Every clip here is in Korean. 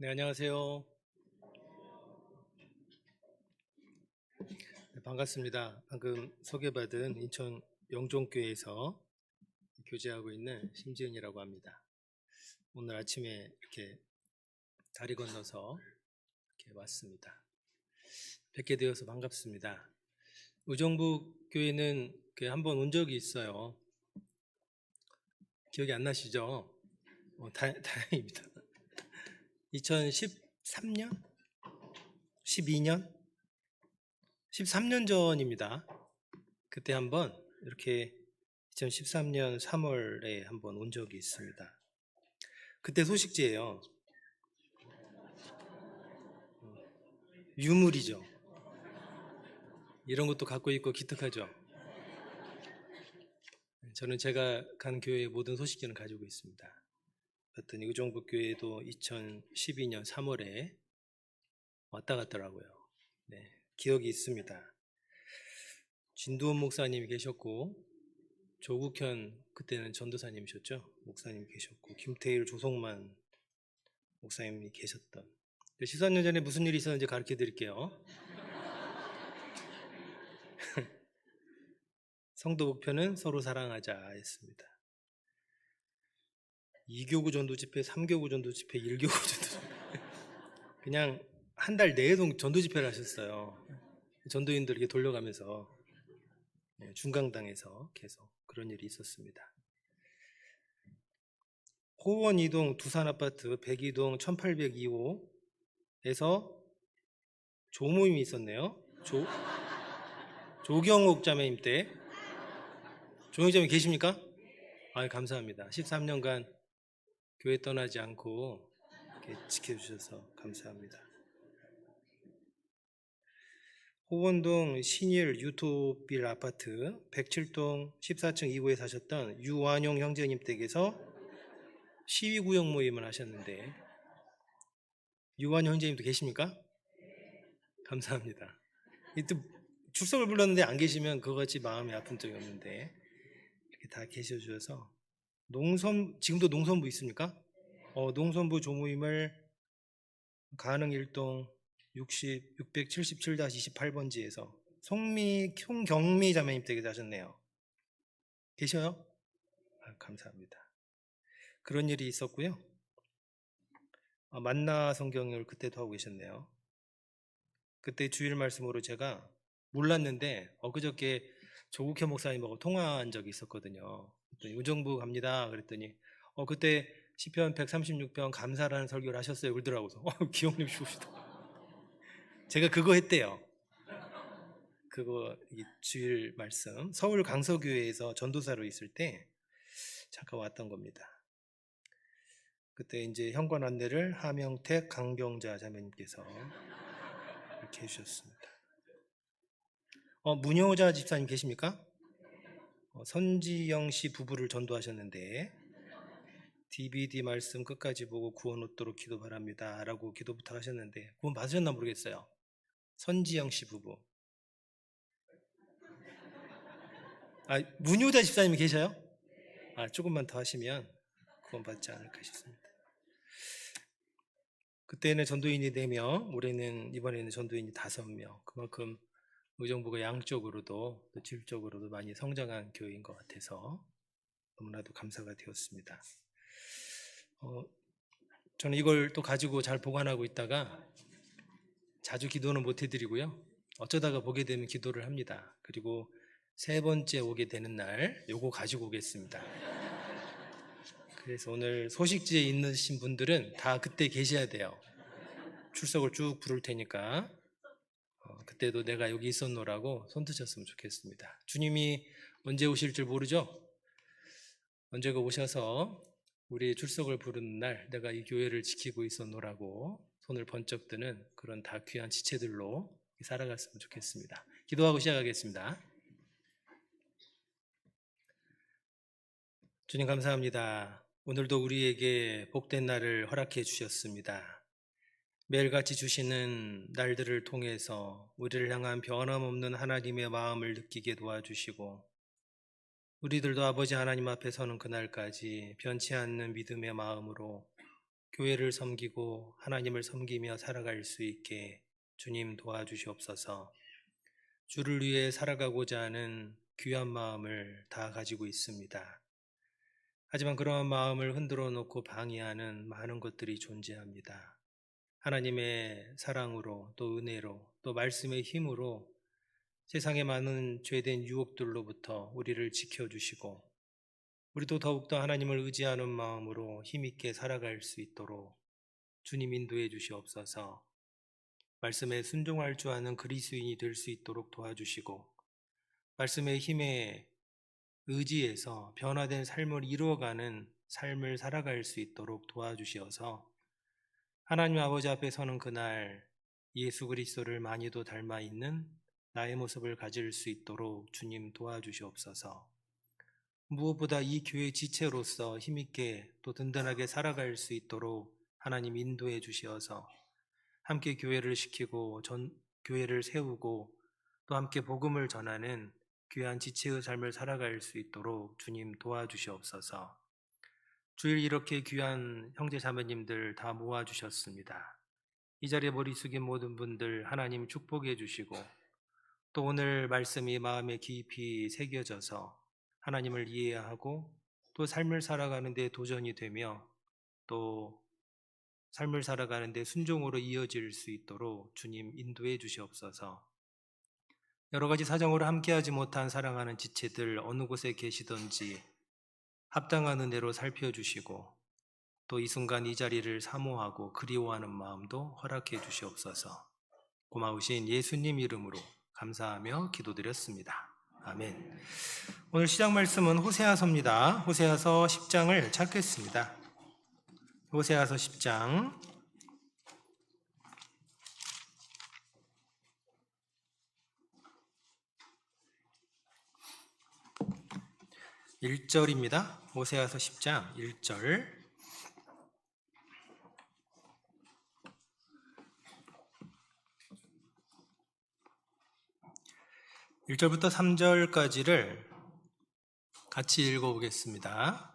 네, 안녕하세요. 네, 반갑습니다. 방금 소개받은 인천 영종교회에서 교제하고 있는 심지은이라고 합니다. 오늘 아침에 이렇게 다리 건너서 이렇게 왔습니다. 뵙게 되어서 반갑습니다. 의정부 교회는 한번 온 적이 있어요. 기억이 안 나시죠? 다행입니다. 2013년? 12년? 13년 전입니다. 그때 한번 이렇게 2013년 3월에 한번 온 적이 있습니다. 그때 소식지예요. 유물이죠. 이런 것도 갖고 있고 기특하죠. 저는 제가 간 교회의 모든 소식지는 가지고 있습니다. 봤더니 의정부 교회도 2012년 3월에 왔다 갔더라고요. 네, 기억이 있습니다. 진두원 목사님이 계셨고, 조국현 그때는 전도사님이셨죠. 목사님 계셨고, 김태일, 조성만 목사님이 계셨던. 14년 전에 무슨 일이 있었는지 가르쳐 드릴게요. 성도 목표는 서로 사랑하자 했습니다. 2교구 전도 집회, 3교구 전도 집회, 1교구 전도 집회. 그냥 한 달 내에도 전도 집회를 하셨어요. 전도인들 이렇게 돌려가면서 중강당에서 계속 그런 일이 있었습니다. 호원 2동 두산아파트 102동 1802호에서 조모임이 있었네요. 조경옥 자매님 때. 조경옥 자매 계십니까? 감사합니다. 13년간 교회 떠나지 않고 이렇게 지켜주셔서 감사합니다. 호원동 신일 유토빌 아파트 107동 14층 2구에 사셨던 유완용 형제님 댁에서 시위구역 모임을 하셨는데, 유완용 형제님도 계십니까? 감사합니다. 또 출석을 불렀는데 안 계시면 그거같이 마음이 아픈 적이 없는데 이렇게 다 계셔주셔서. 지금도 농선부 있습니까? 농선부 조모임을 가능 1동 677-28번지에서 송경미 자매님 댁에서 하셨네요. 계셔요? 감사합니다. 그런 일이 있었고요. 만나 성경을 그때도 하고 계셨네요. 그때 주일 말씀으로 제가 몰랐는데 엊그저께 조국현 목사님하고 통화한 적이 있었거든요. 의정부 갑니다 그랬더니 그때 시편 136편 감사라는 설교를 하셨어요 그러더라고요. 기억력 좋으시다. 제가 그거 했대요. 그거 주일 말씀 서울 강서교회에서 전도사로 있을 때 잠깐 왔던 겁니다. 그때 이제 현관 안내를 하명택 강병자 자매님께서 이렇게 해주셨습니다. 문효자 집사님 계십니까? 선지영 씨 부부를 전도하셨는데 DVD 말씀 끝까지 보고 구원 얻도록 기도 바랍니다 라고 기도 부탁하셨는데 구원 받으셨나 모르겠어요. 선지영 씨 부부. 문효자 집사님이 계셔요? 조금만 더 하시면 구원 받지 않을까 싶습니다. 그때는 전도인이 4명, 이번에는 전도인이 5명. 그만큼 의정부가 양적으로도 또 질적으로도 많이 성장한 교회인 것 같아서 너무나도 감사가 되었습니다. 저는 이걸 또 가지고 잘 보관하고 있다가 자주 기도는 못 해드리고요. 어쩌다가 보게 되면 기도를 합니다. 그리고 3번째 오게 되는 날 요거 가지고 오겠습니다. 그래서 오늘 소식지에 있으신 분들은 다 그때 계셔야 돼요. 출석을 쭉 부를 테니까 그때도 내가 여기 있었노라고 손 드셨으면 좋겠습니다. 주님이 언제 오실 줄 모르죠? 언제가 오셔서 우리 출석을 부르는 날 내가 이 교회를 지키고 있었노라고 손을 번쩍 드는 그런 다 귀한 지체들로 살아갔으면 좋겠습니다. 기도하고 시작하겠습니다. 주님 감사합니다. 오늘도 우리에게 복된 날을 허락해 주셨습니다. 매일같이 주시는 날들을 통해서 우리를 향한 변함없는 하나님의 마음을 느끼게 도와주시고 우리들도 아버지 하나님 앞에 서는 그날까지 변치 않는 믿음의 마음으로 교회를 섬기고 하나님을 섬기며 살아갈 수 있게 주님 도와주시옵소서. 주를 위해 살아가고자 하는 귀한 마음을 다 가지고 있습니다. 하지만 그러한 마음을 흔들어 놓고 방해하는 많은 것들이 존재합니다. 하나님의 사랑으로 또 은혜로 또 말씀의 힘으로 세상의 많은 죄된 유혹들로부터 우리를 지켜주시고 우리도 더욱더 하나님을 의지하는 마음으로 힘있게 살아갈 수 있도록 주님 인도해 주시옵소서. 말씀에 순종할 줄 아는 그리스도인이 될 수 있도록 도와주시고 말씀의 힘에 의지해서 변화된 삶을 이루어가는 삶을 살아갈 수 있도록 도와주시어서 하나님 아버지 앞에 서는 그날 예수 그리스도를 많이도 닮아 있는 나의 모습을 가질 수 있도록 주님 도와주시옵소서. 무엇보다 이 교회 지체로서 힘있게 또 든든하게 살아갈 수 있도록 하나님 인도해 주시어서 함께 교회를 시키고 교회를 세우고 또 함께 복음을 전하는 귀한 지체의 삶을 살아갈 수 있도록 주님 도와주시옵소서. 주일 이렇게 귀한 형제 자매님들 다 모아주셨습니다. 이 자리에 머리 숙인 모든 분들 하나님 축복해 주시고 또 오늘 말씀이 마음에 깊이 새겨져서 하나님을 이해하고 또 삶을 살아가는 데 도전이 되며 또 삶을 살아가는 데 순종으로 이어질 수 있도록 주님 인도해 주시옵소서. 여러 가지 사정으로 함께하지 못한 사랑하는 지체들 어느 곳에 계시던지 합당한 은혜로 살펴주시고 또 이 순간 이 자리를 사모하고 그리워하는 마음도 허락해 주시옵소서. 고마우신 예수님 이름으로 감사하며 기도드렸습니다. 아멘. 오늘 시작 말씀은 호세아서입니다. 호세아서 10장을 찾겠습니다. 호세아서 10장 1절입니다. 호세아서 10장 1절. (1절부터) 3절까지를 같이 읽어보겠습니다.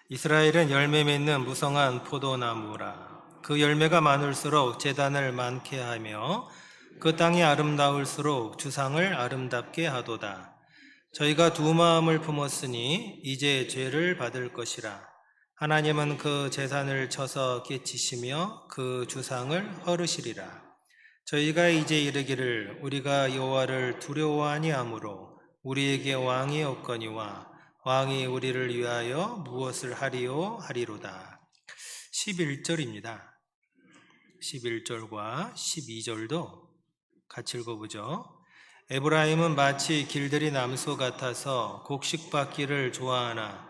이스라엘은 열매 맺는 무성한 포도나무라. 그 열매가 많을수록 제단을 많게 하며 그 땅이 아름다울수록 주상을 아름답게 하도다. 저희가 두 마음을 품었으니 이제 죄를 받을 것이라. 하나님은 그 제산을 쳐서 깨치시며 그 주상을 헐으시리라. 저희가 이제 이르기를 우리가 여호와를 두려워 아니하므로 우리에게 왕이 없거니와 왕이 우리를 위하여 무엇을 하리요 하리로다. 11절입니다. 11절과 12절도 같이 읽어보죠. 에브라임은 마치 길들이 남소 같아서 곡식받기를 좋아하나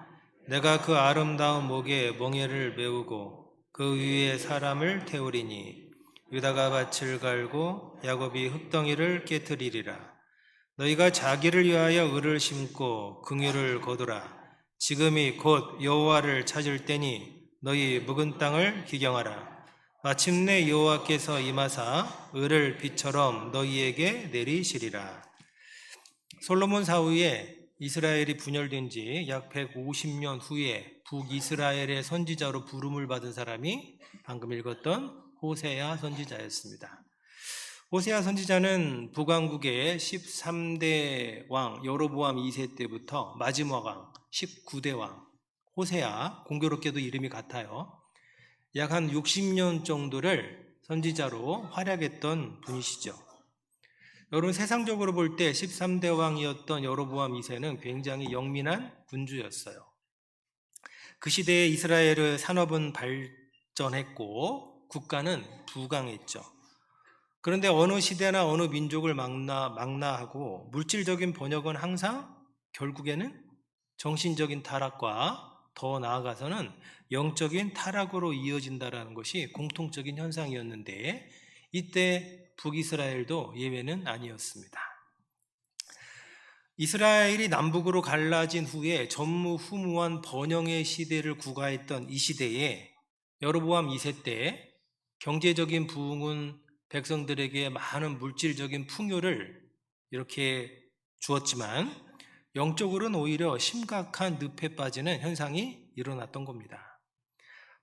내가 그 아름다운 목에 멍에를 메우고 그 위에 사람을 태우리니 유다가 밭을 갈고 야곱이 흙덩이를 깨트리리라. 너희가 자기를 위하여 을을 심고 긍휼을 거두라. 지금이 곧 여호와를 찾을 때니 너희 묵은 땅을 기경하라. 마침내 여호와께서 임하사 을을 비처럼 너희에게 내리시리라. 솔로몬 사후에 이스라엘이 분열된 지 약 150년 후에 북이스라엘의 선지자로 부름을 받은 사람이 방금 읽었던 호세아 선지자였습니다. 호세아 선지자는 북왕국의 13대 왕 여로보암 2세 때부터 마지막 왕 19대 왕 호세아, 공교롭게도 이름이 같아요. 약 한 60년 정도를 선지자로 활약했던 분이시죠. 여러분, 세상적으로 볼 때 13대 왕이었던 여로보암 2세는 굉장히 영민한 군주였어요. 그 시대에 이스라엘의 산업은 발전했고 국가는 부강했죠. 그런데 어느 시대나 어느 민족을 망라하고 물질적인 번영은 항상 결국에는 정신적인 타락과 더 나아가서는 영적인 타락으로 이어진다는 것이 공통적인 현상이었는데 이때 북이스라엘도 예외는 아니었습니다. 이스라엘이 남북으로 갈라진 후에 전무후무한 번영의 시대를 구가했던 이 시대에 여로보암 2세 때 경제적인 부흥은 백성들에게 많은 물질적인 풍요를 이렇게 주었지만 영적으로는 오히려 심각한 늪에 빠지는 현상이 일어났던 겁니다.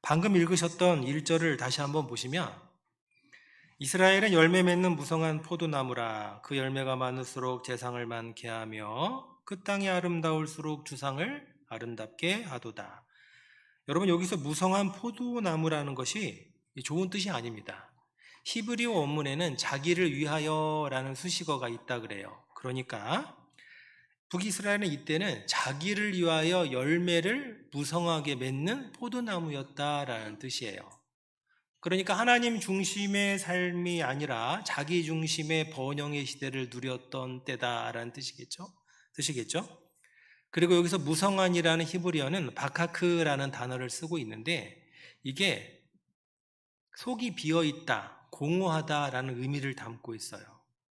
방금 읽으셨던 1절을 다시 한번 보시면 이스라엘은 열매 맺는 무성한 포도나무라. 그 열매가 많을수록 재상을 많게 하며 그 땅이 아름다울수록 주상을 아름답게 하도다. 여러분, 여기서 무성한 포도나무라는 것이 좋은 뜻이 아닙니다. 히브리어 원문에는 자기를 위하여라는 수식어가 있다 그래요. 그러니까 북이스라엘은 이때는 자기를 위하여 열매를 무성하게 맺는 포도나무였다라는 뜻이에요. 그러니까 하나님 중심의 삶이 아니라 자기 중심의 번영의 시대를 누렸던 때다라는 뜻이겠죠? 그리고 여기서 무성한이라는 히브리어는 바카크라는 단어를 쓰고 있는데 이게 속이 비어있다, 공허하다라는 의미를 담고 있어요.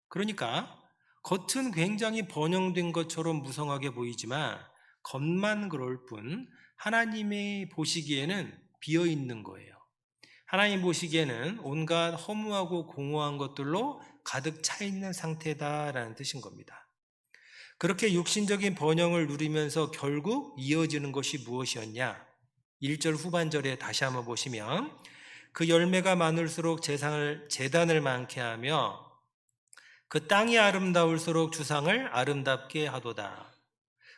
그러니까 겉은 굉장히 번영된 것처럼 무성하게 보이지만 겉만 그럴 뿐 하나님이 보시기에는 비어있는 거예요. 하나님 보시기에는 온갖 허무하고 공허한 것들로 가득 차 있는 상태다라는 뜻인 겁니다. 그렇게 육신적인 번영을 누리면서 결국 이어지는 것이 무엇이었냐? 1절 후반절에 다시 한번 보시면 그 열매가 많을수록 재단을 많게 하며 그 땅이 아름다울수록 주상을 아름답게 하도다.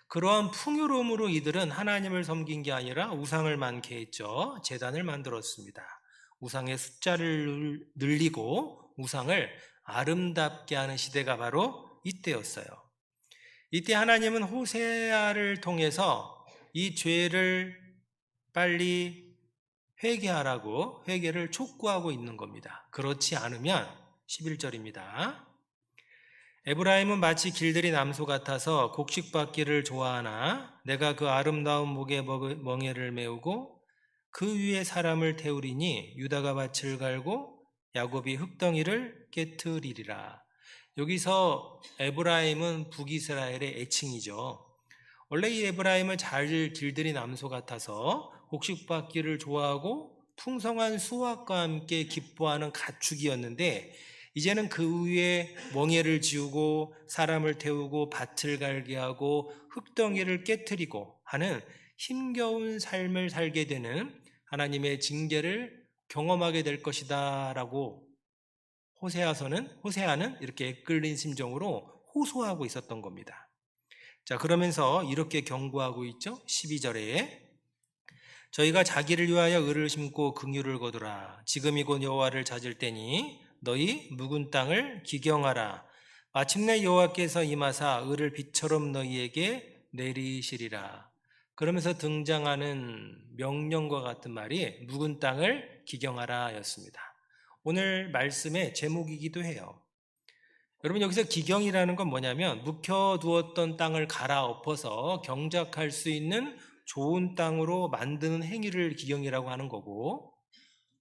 그러한 풍요로움으로 이들은 하나님을 섬긴 게 아니라 우상을 많게 했죠. 제단을 만들었습니다. 우상의 숫자를 늘리고 우상을 아름답게 하는 시대가 바로 이때였어요. 이때 하나님은 호세아를 통해서 이 죄를 빨리 회개하라고 회개를 촉구하고 있는 겁니다. 그렇지 않으면 11절입니다. 에브라임은 마치 길들이 남소 같아서 곡식받기를 좋아하나 내가 그 아름다운 목에 멍에를 메우고 그 위에 사람을 태우리니 유다가 밭을 갈고 야곱이 흙덩이를 깨트리리라. 여기서 에브라임은 북이스라엘의 애칭이죠. 원래 이 에브라임은 잘 길들이 남소 같아서 곡식받기를 좋아하고 풍성한 수확과 함께 기뻐하는 가축이었는데 이제는 그 위에 멍에를 지우고 사람을 태우고 밭을 갈게 하고 흙덩이를 깨트리고 하는 힘겨운 삶을 살게 되는 하나님의 징계를 경험하게 될 것이다 라고 호세아는 이렇게 애끓린 심정으로 호소하고 있었던 겁니다. 자, 그러면서 이렇게 경고하고 있죠. 12절에 저희가 자기를 위하여 의를 심고 긍휼을 거두라. 지금이 곧 여호와를 찾을 때니 너희 묵은 땅을 기경하라. 마침내 여호와께서 임하사 의를 빛처럼 너희에게 내리시리라. 그러면서 등장하는 명령과 같은 말이 묵은 땅을 기경하라 였습니다. 오늘 말씀의 제목이기도 해요. 여러분, 여기서 기경이라는 건 뭐냐면 묵혀두었던 땅을 갈아엎어서 경작할 수 있는 좋은 땅으로 만드는 행위를 기경이라고 하는 거고,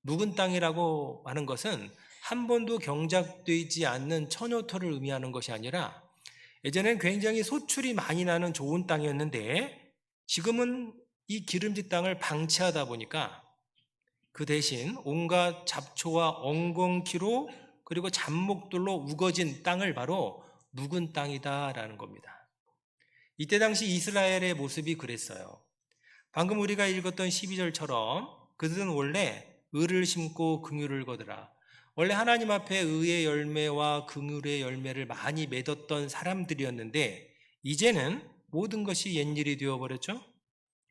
묵은 땅이라고 하는 것은 한 번도 경작되지 않는 처녀터를 의미하는 것이 아니라 예전엔 굉장히 소출이 많이 나는 좋은 땅이었는데 지금은 이 기름진 땅을 방치하다 보니까 그 대신 온갖 잡초와 엉겅퀴로 그리고 잡목들로 우거진 땅을 바로 묵은 땅이다라는 겁니다. 이때 당시 이스라엘의 모습이 그랬어요. 방금 우리가 읽었던 12절처럼 그들은 원래 의를 심고 긍휼을 거두라. 원래 하나님 앞에 의의 열매와 긍휼의 열매를 많이 맺었던 사람들이었는데 이제는 모든 것이 옛일이 되어버렸죠.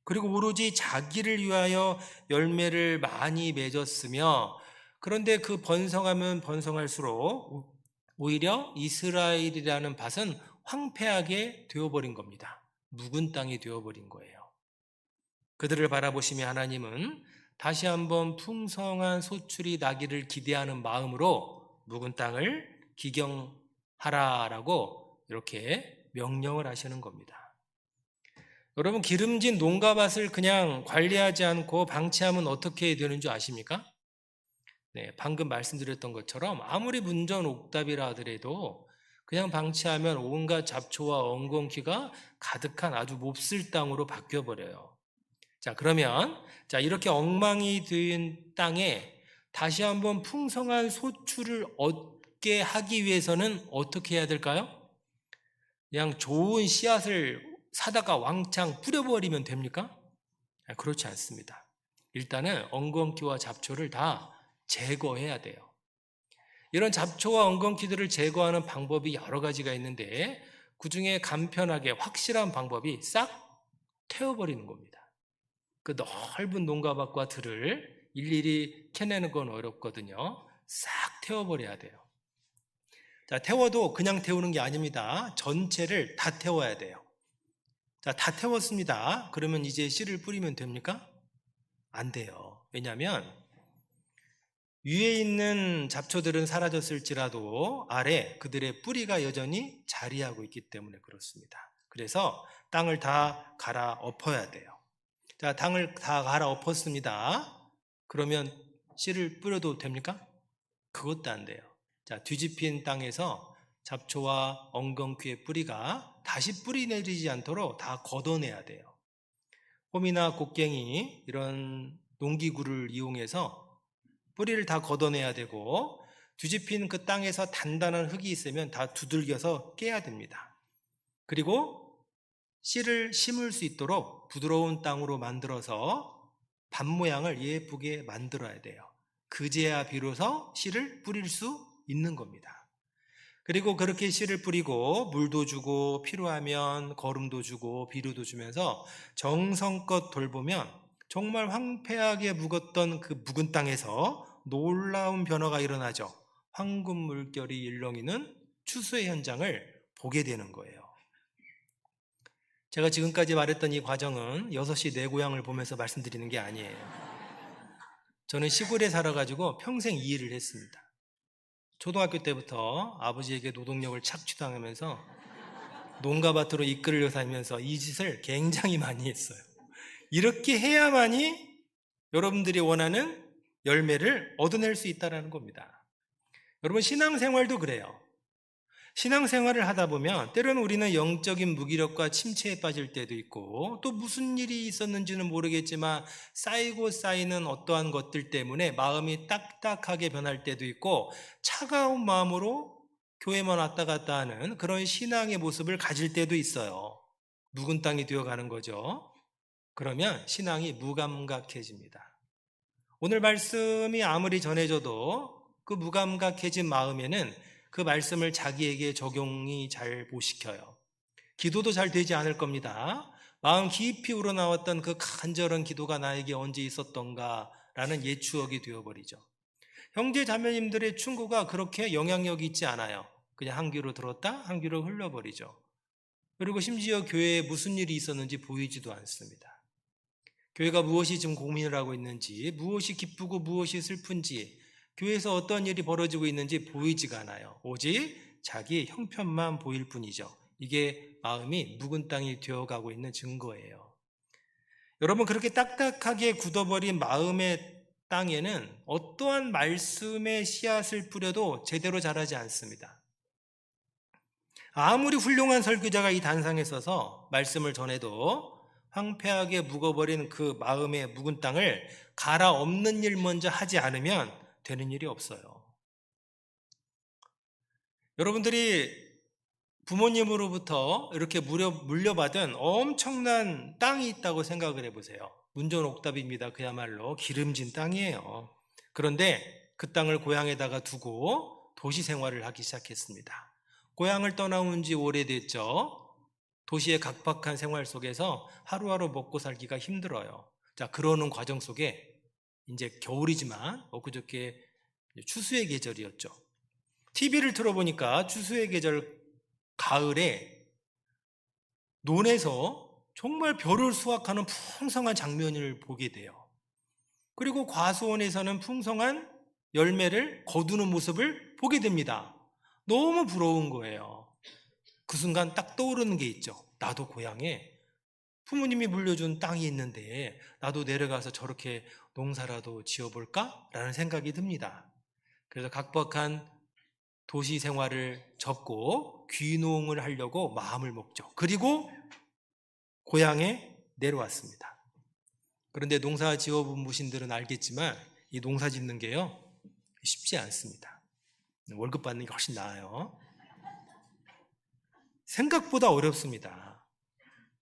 그리고 오로지 자기를 위하여 열매를 많이 맺었으며 그런데 그 번성하면 번성할수록 오히려 이스라엘이라는 밭은 황폐하게 되어버린 겁니다. 묵은 땅이 되어버린 거예요. 그들을 바라보시며 하나님은 다시 한번 풍성한 소출이 나기를 기대하는 마음으로 묵은 땅을 기경하라라고 이렇게 명령을 하시는 겁니다. 여러분, 기름진 농가밭을 그냥 관리하지 않고 방치하면 어떻게 되는 줄 아십니까? 네, 방금 말씀드렸던 것처럼 아무리 문전옥답이라 하더라도 그냥 방치하면 온갖 잡초와 엉겅퀴가 가득한 아주 몹쓸 땅으로 바뀌어버려요. 자, 그러면 이렇게 엉망이 된 땅에 다시 한번 풍성한 소출을 얻게 하기 위해서는 어떻게 해야 될까요? 그냥 좋은 씨앗을 사다가 왕창 뿌려버리면 됩니까? 그렇지 않습니다. 일단은 엉겅퀴와 잡초를 다 제거해야 돼요. 이런 잡초와 엉겅퀴들을 제거하는 방법이 여러 가지가 있는데 그 중에 간편하게 확실한 방법이 싹 태워버리는 겁니다. 그 넓은 농가밭과 들을 일일이 캐내는 건 어렵거든요. 싹 태워버려야 돼요. 자, 태워도 그냥 태우는 게 아닙니다. 전체를 다 태워야 돼요. 자, 다 태웠습니다. 그러면 이제 씨를 뿌리면 됩니까? 안 돼요. 왜냐하면 위에 있는 잡초들은 사라졌을지라도 아래 그들의 뿌리가 여전히 자리하고 있기 때문에 그렇습니다. 그래서 땅을 다 갈아 엎어야 돼요. 자, 땅을 다 갈아 엎었습니다. 그러면 씨를 뿌려도 됩니까? 그것도 안 돼요. 자, 뒤집힌 땅에서 잡초와 엉겅퀴의 뿌리가 다시 뿌리 내리지 않도록 다 걷어내야 돼요. 홈이나 곡괭이 이런 농기구를 이용해서 뿌리를 다 걷어내야 되고 뒤집힌 그 땅에서 단단한 흙이 있으면 다 두들겨서 깨야 됩니다. 그리고 씨를 심을 수 있도록 부드러운 땅으로 만들어서 밭 모양을 예쁘게 만들어야 돼요. 그제야 비로소 씨를 뿌릴 수 있는 겁니다. 그리고 그렇게 씨를 뿌리고 물도 주고 필요하면 거름도 주고 비료도 주면서 정성껏 돌보면 정말 황폐하게 묵었던 그 묵은 땅에서 놀라운 변화가 일어나죠. 황금 물결이 일렁이는 추수의 현장을 보게 되는 거예요. 제가 지금까지 말했던 이 과정은 6시 내 고향을 보면서 말씀드리는 게 아니에요. 저는 시골에 살아가지고 평생 이 일을 했습니다. 초등학교 때부터 아버지에게 노동력을 착취당하면서 농가밭으로 이끌려 다니면서 이 짓을 굉장히 많이 했어요. 이렇게 해야만이 여러분들이 원하는 열매를 얻어낼 수 있다는 겁니다. 여러분, 신앙생활도 그래요. 신앙생활을 하다 보면 때로는 우리는 영적인 무기력과 침체에 빠질 때도 있고 또 무슨 일이 있었는지는 모르겠지만 쌓이고 쌓이는 어떠한 것들 때문에 마음이 딱딱하게 변할 때도 있고 차가운 마음으로 교회만 왔다 갔다 하는 그런 신앙의 모습을 가질 때도 있어요. 묵은 땅이 되어가는 거죠. 그러면 신앙이 무감각해집니다. 오늘 말씀이 아무리 전해져도 그 무감각해진 마음에는 그 말씀을 자기에게 적용이 잘 못 시켜요. 기도도 잘 되지 않을 겁니다. 마음 깊이 우러나왔던 그 간절한 기도가 나에게 언제 있었던가 라는 옛 추억이 되어버리죠. 형제 자매님들의 충고가 그렇게 영향력이 있지 않아요. 그냥 한 귀로 들었다 한 귀로 흘려버리죠. 그리고 심지어 교회에 무슨 일이 있었는지 보이지도 않습니다. 교회가 무엇이 지금 고민을 하고 있는지, 무엇이 기쁘고 무엇이 슬픈지, 교회에서 어떤 일이 벌어지고 있는지 보이지가 않아요. 오직 자기 형편만 보일 뿐이죠. 이게 마음이 묵은 땅이 되어가고 있는 증거예요. 여러분, 그렇게 딱딱하게 굳어버린 마음의 땅에는 어떠한 말씀의 씨앗을 뿌려도 제대로 자라지 않습니다. 아무리 훌륭한 설교자가 이 단상에 서서 말씀을 전해도 황폐하게 묵어버린 그 마음의 묵은 땅을 갈아엎는 일 먼저 하지 않으면 되는 일이 없어요. 여러분들이 부모님으로부터 이렇게 물려받은 엄청난 땅이 있다고 생각을 해보세요. 문전옥답입니다. 그야말로 기름진 땅이에요. 그런데 그 땅을 고향에다가 두고 도시 생활을 하기 시작했습니다. 고향을 떠나온 지 오래됐죠. 도시의 각박한 생활 속에서 하루하루 먹고 살기가 힘들어요. 자, 그러는 과정 속에 이제 겨울이지만 엊그저께 추수의 계절이었죠. TV를 틀어보니까 추수의 계절 가을에 논에서 정말 벼를 수확하는 풍성한 장면을 보게 돼요. 그리고 과수원에서는 풍성한 열매를 거두는 모습을 보게 됩니다. 너무 부러운 거예요. 그 순간 딱 떠오르는 게 있죠. 나도 고향에 부모님이 물려준 땅이 있는데 나도 내려가서 저렇게 농사라도 지어볼까? 라는 생각이 듭니다. 그래서 각박한 도시 생활을 접고 귀농을 하려고 마음을 먹죠. 그리고 고향에 내려왔습니다. 그런데 농사 지어본 무신들은 알겠지만 이 농사 짓는 게요 쉽지 않습니다. 월급 받는 게 훨씬 나아요. 생각보다 어렵습니다.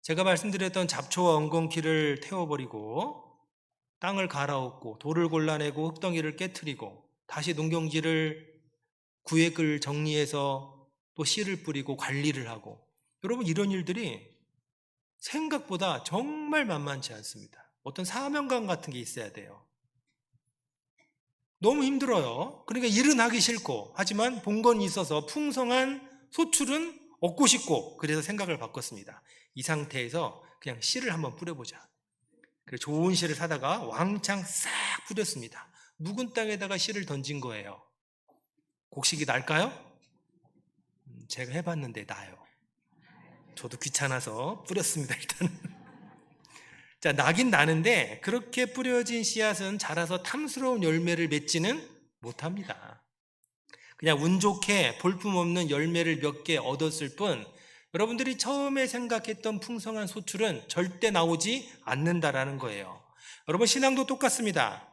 제가 말씀드렸던 잡초와 엉겅퀴를 태워버리고 땅을 갈아엎고 돌을 골라내고 흙덩이를 깨트리고 다시 농경지를 구획을 정리해서 또 씨를 뿌리고 관리를 하고, 여러분 이런 일들이 생각보다 정말 만만치 않습니다. 어떤 사명감 같은 게 있어야 돼요. 너무 힘들어요. 그러니까 일은 하기 싫고, 하지만 본건이 있어서 풍성한 소출은 얻고 싶고, 그래서 생각을 바꿨습니다. 이 상태에서 그냥 씨를 한번 뿌려보자. 그래서 좋은 씨를 사다가 왕창 싹 뿌렸습니다. 묵은 땅에다가 씨를 던진 거예요. 곡식이 날까요? 제가 해봤는데 나요. 저도 귀찮아서 뿌렸습니다, 일단은. 자, 나긴 나는데 그렇게 뿌려진 씨앗은 자라서 탐스러운 열매를 맺지는 못합니다. 그냥 운 좋게 볼품없는 열매를 몇 개 얻었을 뿐, 여러분들이 처음에 생각했던 풍성한 소출은 절대 나오지 않는다라는 거예요. 여러분, 신앙도 똑같습니다.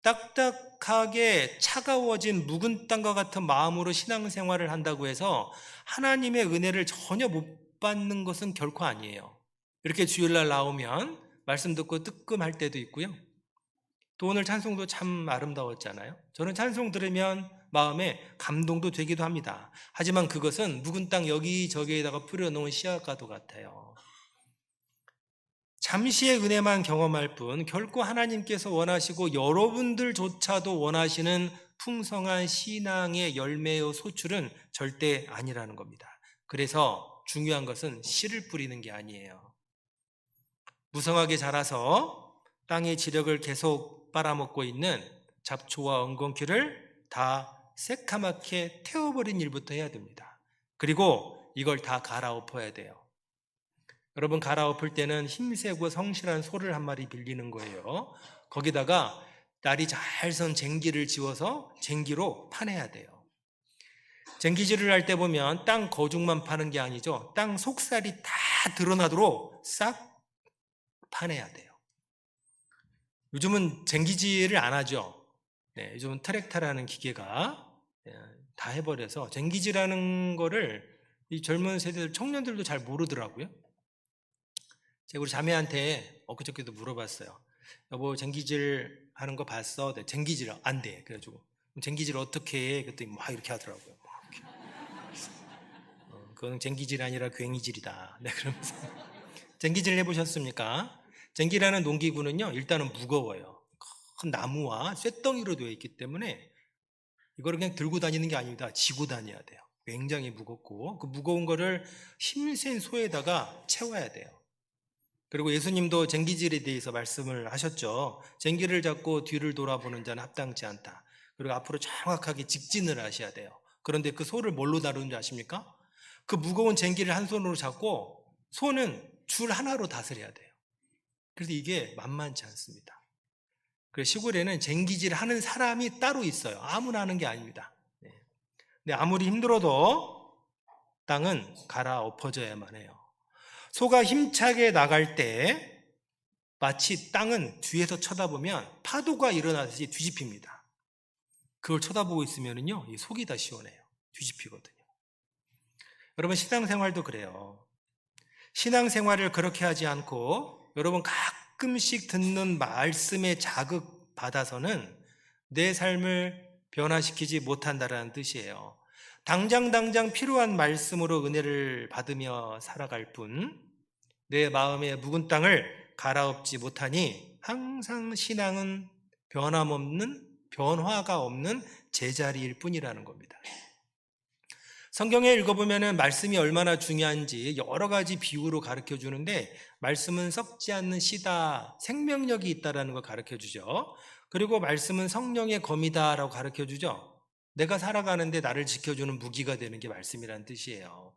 딱딱하게 차가워진 묵은 땅과 같은 마음으로 신앙생활을 한다고 해서 하나님의 은혜를 전혀 못 받는 것은 결코 아니에요. 이렇게 주일날 나오면 말씀 듣고 뜨끔할 때도 있고요. 또 오늘 찬송도 참 아름다웠잖아요. 저는 찬송 들으면 마음에 감동도 되기도 합니다. 하지만 그것은 묵은 땅 여기저기에다가 뿌려놓은 씨앗과도 같아요. 잠시의 은혜만 경험할 뿐 결코 하나님께서 원하시고 여러분들조차도 원하시는 풍성한 신앙의 열매의 소출은 절대 아니라는 겁니다. 그래서 중요한 것은 씨를 뿌리는 게 아니에요. 무성하게 자라서 땅의 지력을 계속 빨아먹고 있는 잡초와 엉겅퀴를 다 새카맣게 태워버린 일부터 해야 됩니다. 그리고 이걸 다 갈아엎어야 돼요. 여러분, 갈아엎을 때는 힘세고 성실한 소를 한 마리 빌리는 거예요. 거기다가 날이 잘 선 쟁기를 지워서 쟁기로 파내야 돼요. 쟁기질을 할 때 보면 땅 거중만 파는 게 아니죠. 땅 속살이 다 드러나도록 싹 파내야 돼요. 요즘은 쟁기질을 안 하죠. 요즘은 트랙터라는 기계가 다 해버려서 쟁기질하는 거를 이 젊은 세대들, 청년들도 잘 모르더라고요. 제가 우리 자매한테 엊그저께도 물어봤어요. 여보, 쟁기질 하는 거 봤어? 네, 쟁기질 안 돼. 그래가지고 쟁기질 어떻게 해? 그랬더니 막 이렇게 하더라고요. 그건 쟁기질 아니라 괭이질이다. 네, 그러면서 쟁기질 해보셨습니까? 쟁기라는 농기구는요, 일단은 무거워요. 큰 나무와 쇳덩이로 되어 있기 때문에 이거를 그냥 들고 다니는 게 아닙니다. 지고 다녀야 돼요. 굉장히 무겁고 그 무거운 거를 힘센 소에다가 채워야 돼요. 그리고 예수님도 쟁기질에 대해서 말씀을 하셨죠. 쟁기를 잡고 뒤를 돌아보는 자는 합당치 않다. 그리고 앞으로 정확하게 직진을 하셔야 돼요. 그런데 그 소를 뭘로 다루는 줄 아십니까? 그 무거운 쟁기를 한 손으로 잡고 소는 줄 하나로 다스려야 돼요. 그래서 이게 만만치 않습니다. 그래서 시골에는 쟁기질 하는 사람이 따로 있어요. 아무나 하는 게 아닙니다. 근데 아무리 힘들어도 땅은 갈아엎어져야만 해요. 소가 힘차게 나갈 때 마치 땅은 뒤에서 쳐다보면 파도가 일어나듯이 뒤집힙니다. 그걸 쳐다보고 있으면요, 이 속이 다 시원해요. 뒤집히거든요. 여러분, 신앙생활도 그래요. 신앙생활을 그렇게 하지 않고 여러분 가끔씩 듣는 말씀에 자극받아서는 내 삶을 변화시키지 못한다는 뜻이에요. 당장 필요한 말씀으로 은혜를 받으며 살아갈 뿐 내 마음의 묵은 땅을 갈아엎지 못하니 항상 신앙은 변화가 없는 제자리일 뿐이라는 겁니다. 성경에 읽어보면 말씀이 얼마나 중요한지 여러 가지 비유로 가르쳐 주는데, 말씀은 썩지 않는 씨다, 생명력이 있다라는 걸 가르쳐 주죠. 그리고 말씀은 성령의 검이다라고 가르쳐 주죠. 내가 살아가는데 나를 지켜주는 무기가 되는 게 말씀이라는 뜻이에요.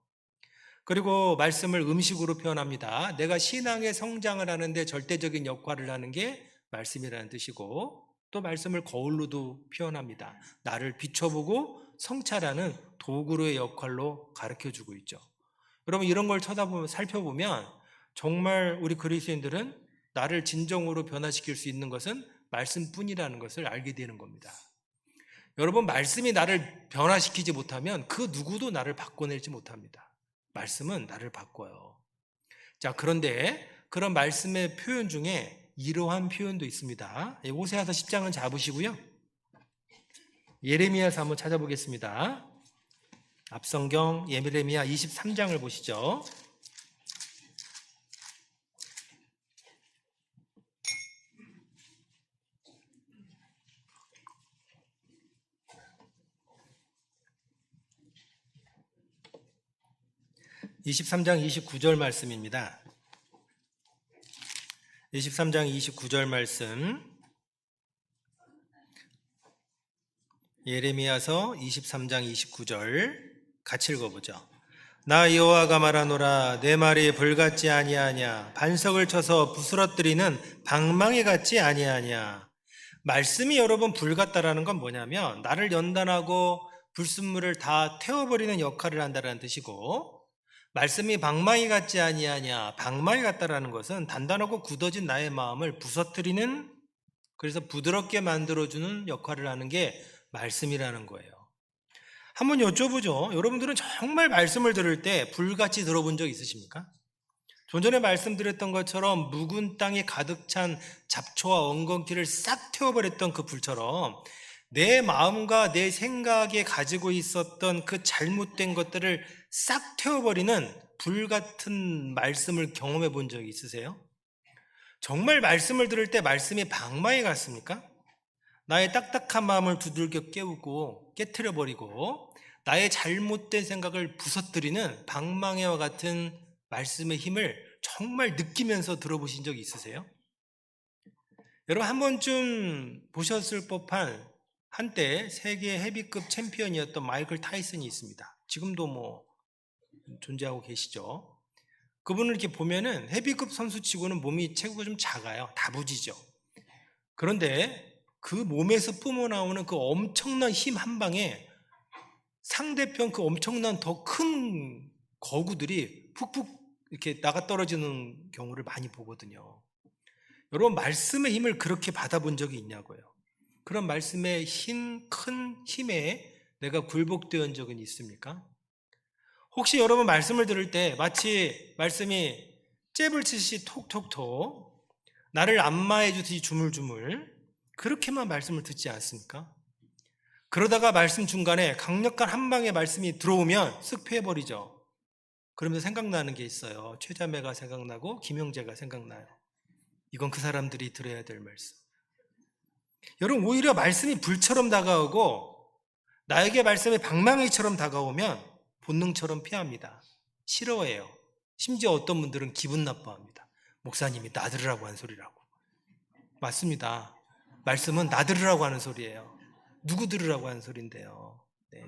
그리고 말씀을 음식으로 표현합니다. 내가 신앙의 성장을 하는데 절대적인 역할을 하는 게 말씀이라는 뜻이고, 또 말씀을 거울로도 표현합니다. 나를 비춰보고 성찰하는 도구로의 역할로 가르쳐주고 있죠. 여러분, 이런 걸 살펴보면 정말 우리 그리스도인들은 나를 진정으로 변화시킬 수 있는 것은 말씀뿐이라는 것을 알게 되는 겁니다. 여러분, 말씀이 나를 변화시키지 못하면 그 누구도 나를 바꿔내지 못합니다. 말씀은 나를 바꿔요. 자, 그런데 그런 말씀의 표현 중에 이러한 표현도 있습니다. 호세아서 10장은 잡으시고요. 예레미야서 한번 찾아보겠습니다. 앞성경 예레미야 23장을 보시죠. (23장 29절) 말씀입니다. 23장 29절 말씀, 예레미야서 23장 29절 같이 읽어보죠. 나 여호와가 말하노라, 내 말이 불같지 아니하냐, 반석을 쳐서 부스러뜨리는 방망이 같지 아니하냐. 말씀이 여러분 불 같다라는 건 뭐냐면 나를 연단하고 불순물을 다 태워버리는 역할을 한다는 뜻이고, 말씀이 방망이 같지 아니하냐, 방망이 같다라는 것은 단단하고 굳어진 나의 마음을 부서뜨리는, 그래서 부드럽게 만들어주는 역할을 하는 게 말씀이라는 거예요. 한번 여쭤보죠. 여러분들은 정말 말씀을 들을 때 불같이 들어본 적 있으십니까? 좀 전에 말씀드렸던 것처럼 묵은 땅에 가득 찬 잡초와 엉겅퀴를 싹 태워버렸던 그 불처럼 내 마음과 내 생각에 가지고 있었던 그 잘못된 것들을 싹 태워버리는 불같은 말씀을 경험해 본 적이 있으세요? 정말 말씀을 들을 때 말씀이 방망이 같습니까? 나의 딱딱한 마음을 두들겨 깨우고 깨트려버리고 나의 잘못된 생각을 부서뜨리는 방망이와 같은 말씀의 힘을 정말 느끼면서 들어보신 적이 있으세요? 여러분, 한 번쯤 보셨을 법한 한때 세계 헤비급 챔피언이었던 마이클 타이슨이 있습니다. 지금도 존재하고 계시죠. 그분을 이렇게 보면은 헤비급 선수치고는 몸이 체구가 좀 작아요. 다부지죠. 그런데 그 몸에서 뿜어나오는 그 엄청난 힘 한 방에 상대편 그 엄청난 더 큰 거구들이 푹푹 이렇게 나가 떨어지는 경우를 많이 보거든요. 여러분, 말씀의 힘을 그렇게 받아본 적이 있냐고요. 그런 말씀의 큰 힘에 내가 굴복되어 온 적은 있습니까? 혹시 여러분 말씀을 들을 때 마치 말씀이 잽을 치듯이 톡톡톡 나를 안마해 주듯이 주물주물 그렇게만 말씀을 듣지 않습니까? 그러다가 말씀 중간에 강력한 한 방의 말씀이 들어오면 쓱 패해버리죠. 그러면서 생각나는 게 있어요. 최자매가 생각나고 김영재가 생각나요. 이건 그 사람들이 들어야 될 말씀. 여러분, 오히려 말씀이 불처럼 다가오고 나에게 말씀이 방망이처럼 다가오면 본능처럼 피합니다. 싫어해요. 심지어 어떤 분들은 기분 나빠합니다. 목사님이 나들으라고 한 소리라고. 맞습니다. 말씀은 나들으라고 하는 소리예요. 누구 들으라고 하는 소리인데요. 네.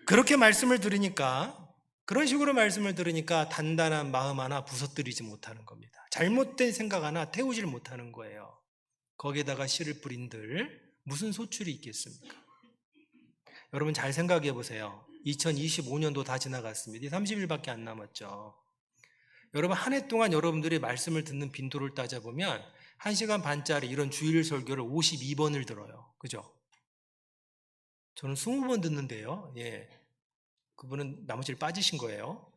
그렇게 말씀을 들으니까, 그런 식으로 말씀을 들으니까 단단한 마음 하나 부서뜨리지 못하는 겁니다. 잘못된 생각 하나 태우질 못하는 거예요. 거기에다가 씨를 뿌린들 무슨 소출이 있겠습니까? 여러분, 잘 생각해 보세요. 2025년도 다 지나갔습니다. 30일밖에 안 남았죠. 여러분, 한 해 동안 여러분들이 말씀을 듣는 빈도를 따져보면 1시간 반짜리 이런 주일 설교를 52번을 들어요. 그죠? 저는 20번 듣는데요. 예. 그분은 나머지를 빠지신 거예요.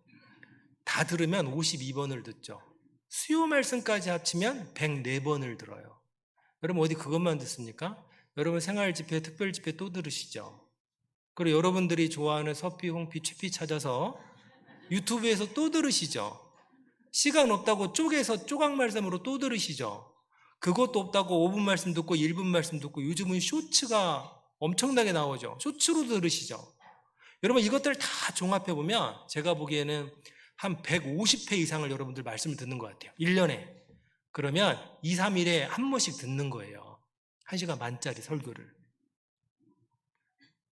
다 들으면 52번을 듣죠. 수요 말씀까지 합치면 104번을 들어요. 여러분, 어디 그것만 듣습니까? 여러분 생활 집회, 특별 집회 또 들으시죠? 그리고 여러분들이 좋아하는 서피, 홍피, 최피 찾아서 유튜브에서 또 들으시죠? 시간 없다고 쪼개서 조각 말씀으로 또 들으시죠? 그것도 없다고 5분 말씀 듣고 1분 말씀 듣고 요즘은 쇼츠가 엄청나게 나오죠. 쇼츠로 들으시죠? 여러분, 이것들 다 종합해보면 제가 보기에는 한 150회 이상을 여러분들 말씀을 듣는 것 같아요. 1년에. 그러면 2, 3일에 한 번씩 듣는 거예요. 1시간 반짜리 설교를.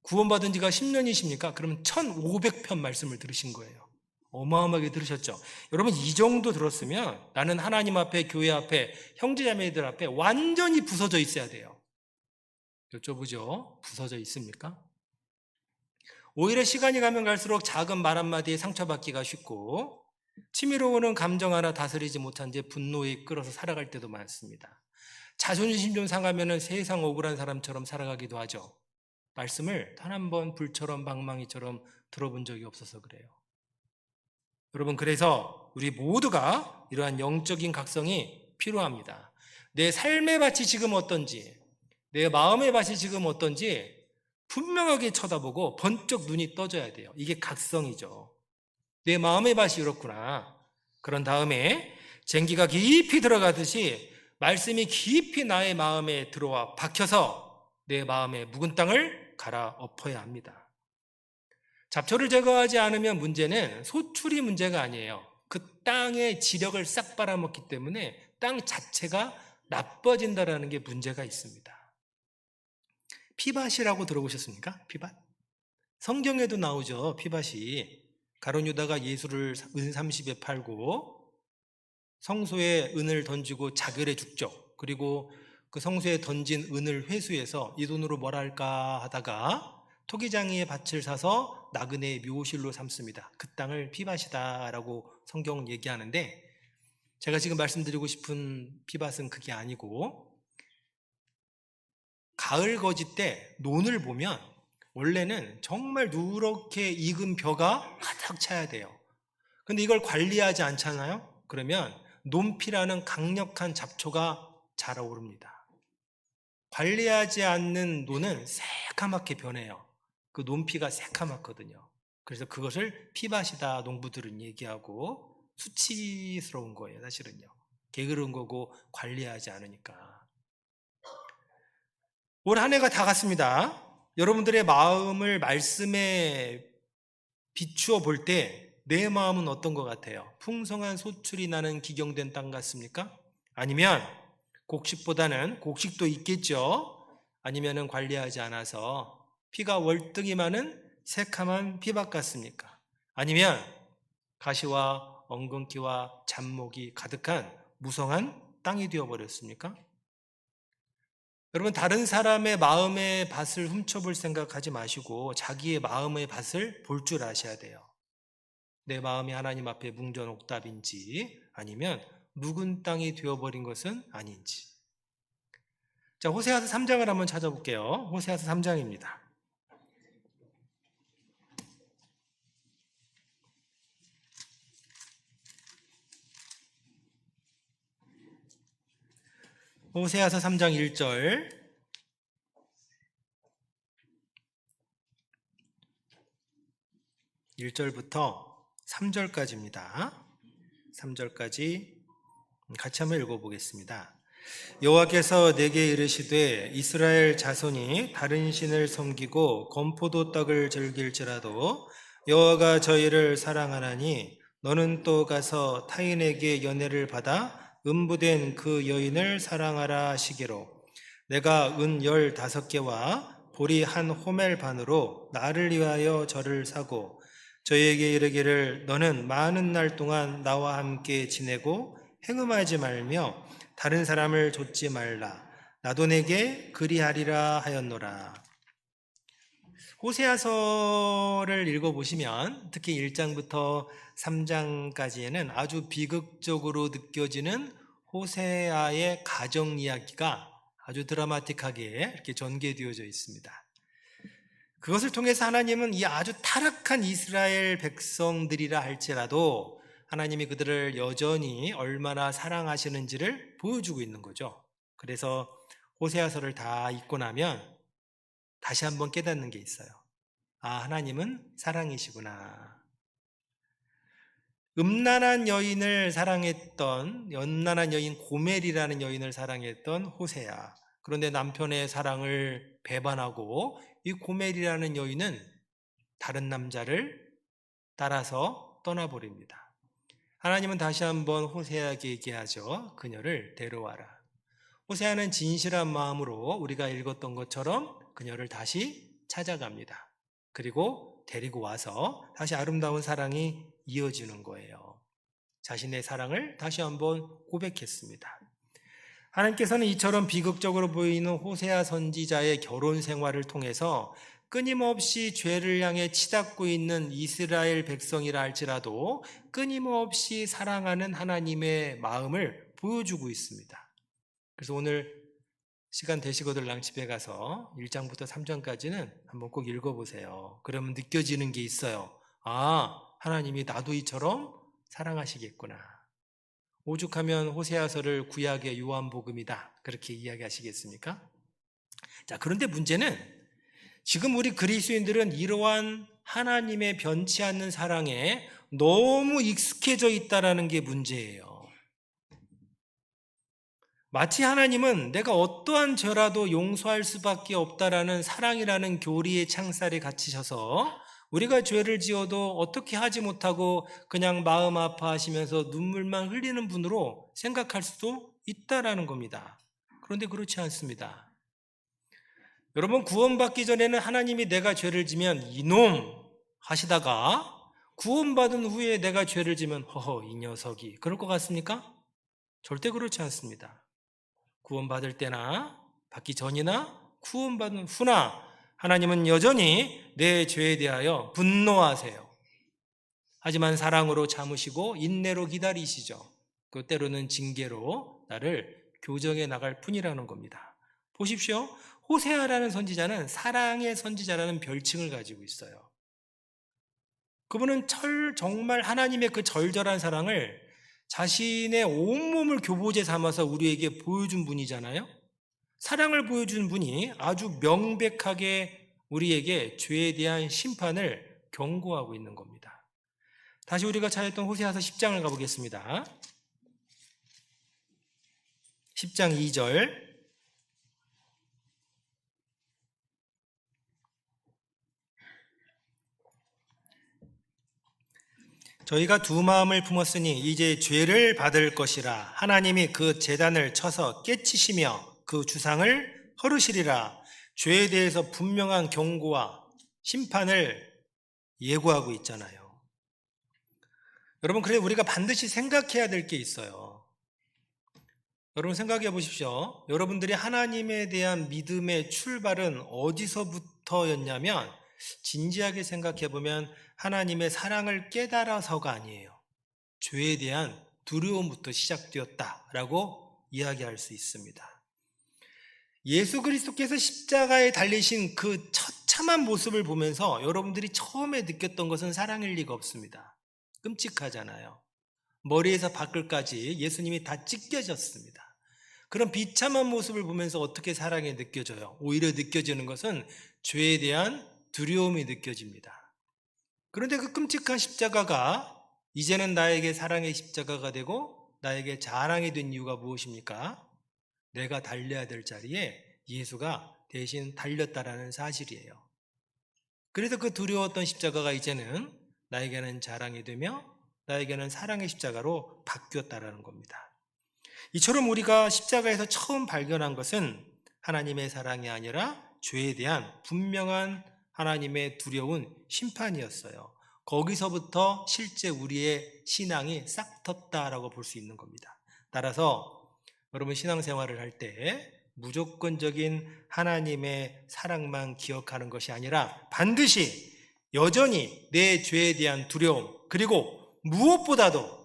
구원받은 지가 10년이십니까? 그러면 1500편 말씀을 들으신 거예요. 어마어마하게 들으셨죠? 여러분, 이 정도 들었으면 나는 하나님 앞에, 교회 앞에, 형제자매들 앞에 완전히 부서져 있어야 돼요. 여쭤보죠? 부서져 있습니까? 오히려 시간이 가면 갈수록 작은 말 한마디에 상처받기가 쉽고 치밀어 오는 감정 하나 다스리지 못한 채 분노에 이끌어서 살아갈 때도 많습니다. 자존심 좀 상하면 세상 억울한 사람처럼 살아가기도 하죠. 말씀을 단 한 번 불처럼 방망이처럼 들어본 적이 없어서 그래요. 여러분, 그래서 우리 모두가 이러한 영적인 각성이 필요합니다. 내 삶의 밭이 지금 어떤지, 내 마음의 밭이 지금 어떤지 분명하게 쳐다보고 번쩍 눈이 떠져야 돼요. 이게 각성이죠. 내 마음의 밭이 이렇구나. 그런 다음에 쟁기가 깊이 들어가듯이 말씀이 깊이 나의 마음에 들어와 박혀서 내 마음의 묵은 땅을 갈아엎어야 합니다. 잡초를 제거하지 않으면 문제는 소출이 문제가 아니에요. 그 땅의 지력을 싹 빨아먹기 때문에 땅 자체가 나빠진다라는 게 문제가 있습니다. 피밭이라고 들어보셨습니까? 피밭? 성경에도 나오죠. 피밭이. 가룟 유다가 예수를 은 30에 팔고 성소에 은을 던지고 자결해 죽죠. 그리고 그 성소에 던진 은을 회수해서 이 돈으로 뭘 할까 하다가 토기장이의 밭을 사서 나그네의 묘실로 삼습니다. 그 땅을 피밭이다라고 성경은 얘기하는데, 제가 지금 말씀드리고 싶은 피밭은 그게 아니고, 가을 거지 때 논을 보면 원래는 정말 누렇게 익은 벼가 가득 차야 돼요. 근데 이걸 관리하지 않잖아요? 그러면 논피라는 강력한 잡초가 자라오릅니다. 관리하지 않는 논은 새카맣게 변해요. 그 논피가 새카맣거든요. 그래서 그것을 피밭이다 농부들은 얘기하고, 수치스러운 거예요, 사실은요. 게으른 거고 관리하지 않으니까. 올 한 해가 다 갔습니다. 여러분들의 마음을 말씀에 비추어 볼 때 내 마음은 어떤 것 같아요? 풍성한 소출이 나는 기경된 땅 같습니까? 아니면 곡식보다는, 곡식도 있겠죠, 아니면 관리하지 않아서 피가 월등히 많은 새카만 피밭 같습니까? 아니면 가시와 엉겅퀴와 잡목이 가득한 무성한 땅이 되어버렸습니까? 여러분, 다른 사람의 마음의 밭을 훔쳐볼 생각하지 마시고 자기의 마음의 밭을 볼 줄 아셔야 돼요. 내 마음이 하나님 앞에 뭉전옥답인지 아니면 묵은 땅이 되어버린 것은 아닌지. 자, 호세아서 3장을 한번 찾아볼게요. 호세아서 3장입니다. 호세아서 3장 1절, 1절부터 3절까지입니다. 3절까지 같이 한번 읽어보겠습니다. 여호와께서 내게 이르시되 이스라엘 자손이 다른 신을 섬기고 건포도 떡을 즐길지라도 여호와가 저희를 사랑하나니 너는 또 가서 타인에게 연애를 받아 음부된 그 여인을 사랑하라 하시기로 내가 은 15개와 보리 한 호멜 반으로 나를 위하여 저를 사고 저희에게 이르기를 너는 많은 날 동안 나와 함께 지내고 행음하지 말며 다른 사람을 좇지 말라. 나도 내게 그리하리라 하였노라. 호세아서를 읽어보시면 특히 1장부터 3장까지에는 아주 비극적으로 느껴지는 호세아의 가정 이야기가 아주 드라마틱하게 이렇게 전개되어져 있습니다. 그것을 통해서 하나님은 이 아주 타락한 이스라엘 백성들이라 할지라도 하나님이 그들을 여전히 얼마나 사랑하시는지를 보여주고 있는 거죠. 그래서 호세아서를 다 읽고 나면 다시 한번 깨닫는 게 있어요. 아, 하나님은 사랑이시구나. 음란한 여인을 사랑했던, 연란한 여인 고멜이라는 여인을 사랑했던 호세아. 그런데 남편의 사랑을 배반하고 이 고멜이라는 여인은 다른 남자를 따라서 떠나버립니다. 하나님은 다시 한번 호세아에게 얘기하죠. 그녀를 데려와라. 호세아는 진실한 마음으로 우리가 읽었던 것처럼 그녀를 다시 찾아갑니다. 그리고 데리고 와서 다시 아름다운 사랑이 이어지는 거예요. 자신의 사랑을 다시 한번 고백했습니다. 하나님께서는 이처럼 비극적으로 보이는 호세아 선지자의 결혼 생활을 통해서 끊임없이 죄를 향해 치닫고 있는 이스라엘 백성이라 할지라도 끊임없이 사랑하는 하나님의 마음을 보여주고 있습니다. 그래서 오늘 시간 되시거들랑 집에 가서 1장부터 3장까지는 한번 꼭 읽어보세요. 그러면 느껴지는 게 있어요. 아, 하나님이 나도 이처럼 사랑하시겠구나. 오죽하면 호세아서를 구약의 요한복음이다 그렇게 이야기하시겠습니까? 자, 그런데 문제는 지금 우리 그리스도인들은 이러한 하나님의 변치 않는 사랑에 너무 익숙해져 있다라는 게 문제예요. 마치 하나님은 내가 어떠한 죄라도 용서할 수밖에 없다라는 사랑이라는 교리의 창살에 갇히셔서 우리가 죄를 지어도 어떻게 하지 못하고 그냥 마음 아파하시면서 눈물만 흘리는 분으로 생각할 수도 있다라는 겁니다. 그런데 그렇지 않습니다. 여러분, 구원받기 전에는 하나님이 내가 죄를 지면 이놈 하시다가 구원받은 후에 내가 죄를 지면 허허 이 녀석이 그럴 것 같습니까? 절대 그렇지 않습니다. 구원받을 때나 받기 전이나 구원받은 후나 하나님은 여전히 내 죄에 대하여 분노하세요. 하지만 사랑으로 참으시고 인내로 기다리시죠. 그 때로는 징계로 나를 교정해 나갈 뿐이라는 겁니다. 보십시오. 호세아라는 선지자는 사랑의 선지자라는 별칭을 가지고 있어요. 그분은 정말 하나님의 그 절절한 사랑을 자신의 온몸을 교보제 삼아서 우리에게 보여준 분이잖아요. 사랑을 보여준 분이 아주 명백하게 우리에게 죄에 대한 심판을 경고하고 있는 겁니다. 다시 우리가 찾았던 호세아서 10장을 가보겠습니다. 10장 2절. 저희가 두 마음을 품었으니 이제 죄를 받을 것이라. 하나님이 그 제단을 쳐서 깨치시며 그 주상을 헐으시리라. 죄에 대해서 분명한 경고와 심판을 예고하고 있잖아요. 여러분, 그래 우리가 반드시 생각해야 될 게 있어요. 여러분 생각해 보십시오. 여러분들이 하나님에 대한 믿음의 출발은 어디서부터였냐면 진지하게 생각해 보면 하나님의 사랑을 깨달아서가 아니에요. 죄에 대한 두려움부터 시작되었다라고 이야기할 수 있습니다. 예수 그리스도께서 십자가에 달리신 그 처참한 모습을 보면서 여러분들이 처음에 느꼈던 것은 사랑일 리가 없습니다. 끔찍하잖아요. 머리에서 발끝까지 예수님이 다 찢겨졌습니다. 그런 비참한 모습을 보면서 어떻게 사랑이 느껴져요? 오히려 느껴지는 것은 죄에 대한 두려움이 느껴집니다. 그런데 그 끔찍한 십자가가 이제는 나에게 사랑의 십자가가 되고 나에게 자랑이 된 이유가 무엇입니까? 내가 달려야 될 자리에 예수가 대신 달렸다라는 사실이에요. 그래서 그 두려웠던 십자가가 이제는 나에게는 자랑이 되며 나에게는 사랑의 십자가로 바뀌었다라는 겁니다. 이처럼 우리가 십자가에서 처음 발견한 것은 하나님의 사랑이 아니라 죄에 대한 분명한 하나님의 두려운 심판이었어요. 거기서부터 실제 우리의 신앙이 싹 텄다라고 볼 수 있는 겁니다. 따라서 여러분 신앙생활을 할 때 무조건적인 하나님의 사랑만 기억하는 것이 아니라 반드시 여전히 내 죄에 대한 두려움, 그리고 무엇보다도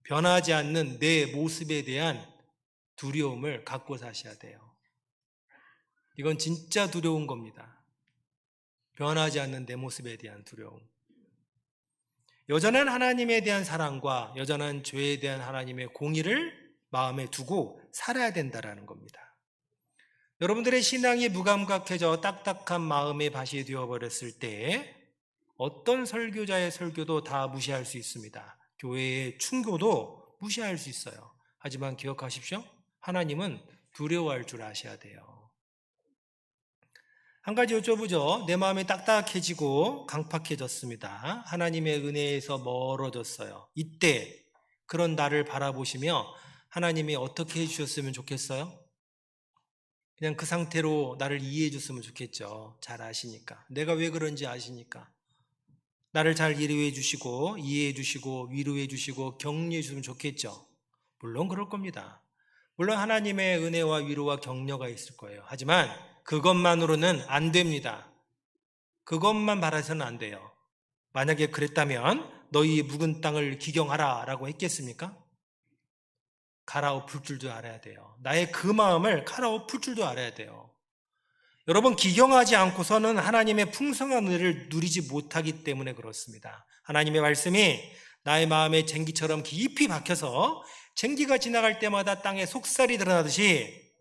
변하지 않는 내 모습에 대한 두려움을 갖고 사셔야 돼요. 이건 진짜 두려운 겁니다. 변하지 않는 내 모습에 대한 두려움. 여전한 하나님에 대한 사랑과 여전한 죄에 대한 하나님의 공의를 마음에 두고 살아야 된다는 겁니다. 여러분들의 신앙이 무감각해져 딱딱한 마음의 밭이 되어버렸을 때 어떤 설교자의 설교도 다 무시할 수 있습니다. 교회의 충고도 무시할 수 있어요. 하지만 기억하십시오. 하나님은 두려워할 줄 아셔야 돼요. 한 가지 여쭤보죠. 내 마음이 딱딱해지고 강팍해졌습니다. 하나님의 은혜에서 멀어졌어요. 이때 그런 나를 바라보시며 하나님이 어떻게 해주셨으면 좋겠어요? 그냥 그 상태로 나를 이해해 줬으면 좋겠죠. 잘 아시니까. 내가 왜 그런지 아시니까. 나를 잘 이해해 주시고 이해해 주시고 위로해 주시고 격려해 주시면 좋겠죠. 물론 그럴 겁니다. 물론 하나님의 은혜와 위로와 격려가 있을 거예요. 하지만 그것만으로는 안 됩니다. 그것만 바라서는 안 돼요. 만약에 그랬다면 너희 묵은 땅을 기경하라 라고 했겠습니까? 갈아엎을 줄도 알아야 돼요. 나의 그 마음을 갈아엎을 줄도 알아야 돼요. 여러분, 기경하지 않고서는 하나님의 풍성한 은혜를 누리지 못하기 때문에 그렇습니다. 하나님의 말씀이 나의 마음에 쟁기처럼 깊이 박혀서 쟁기가 지나갈 때마다 땅에 속살이 드러나듯이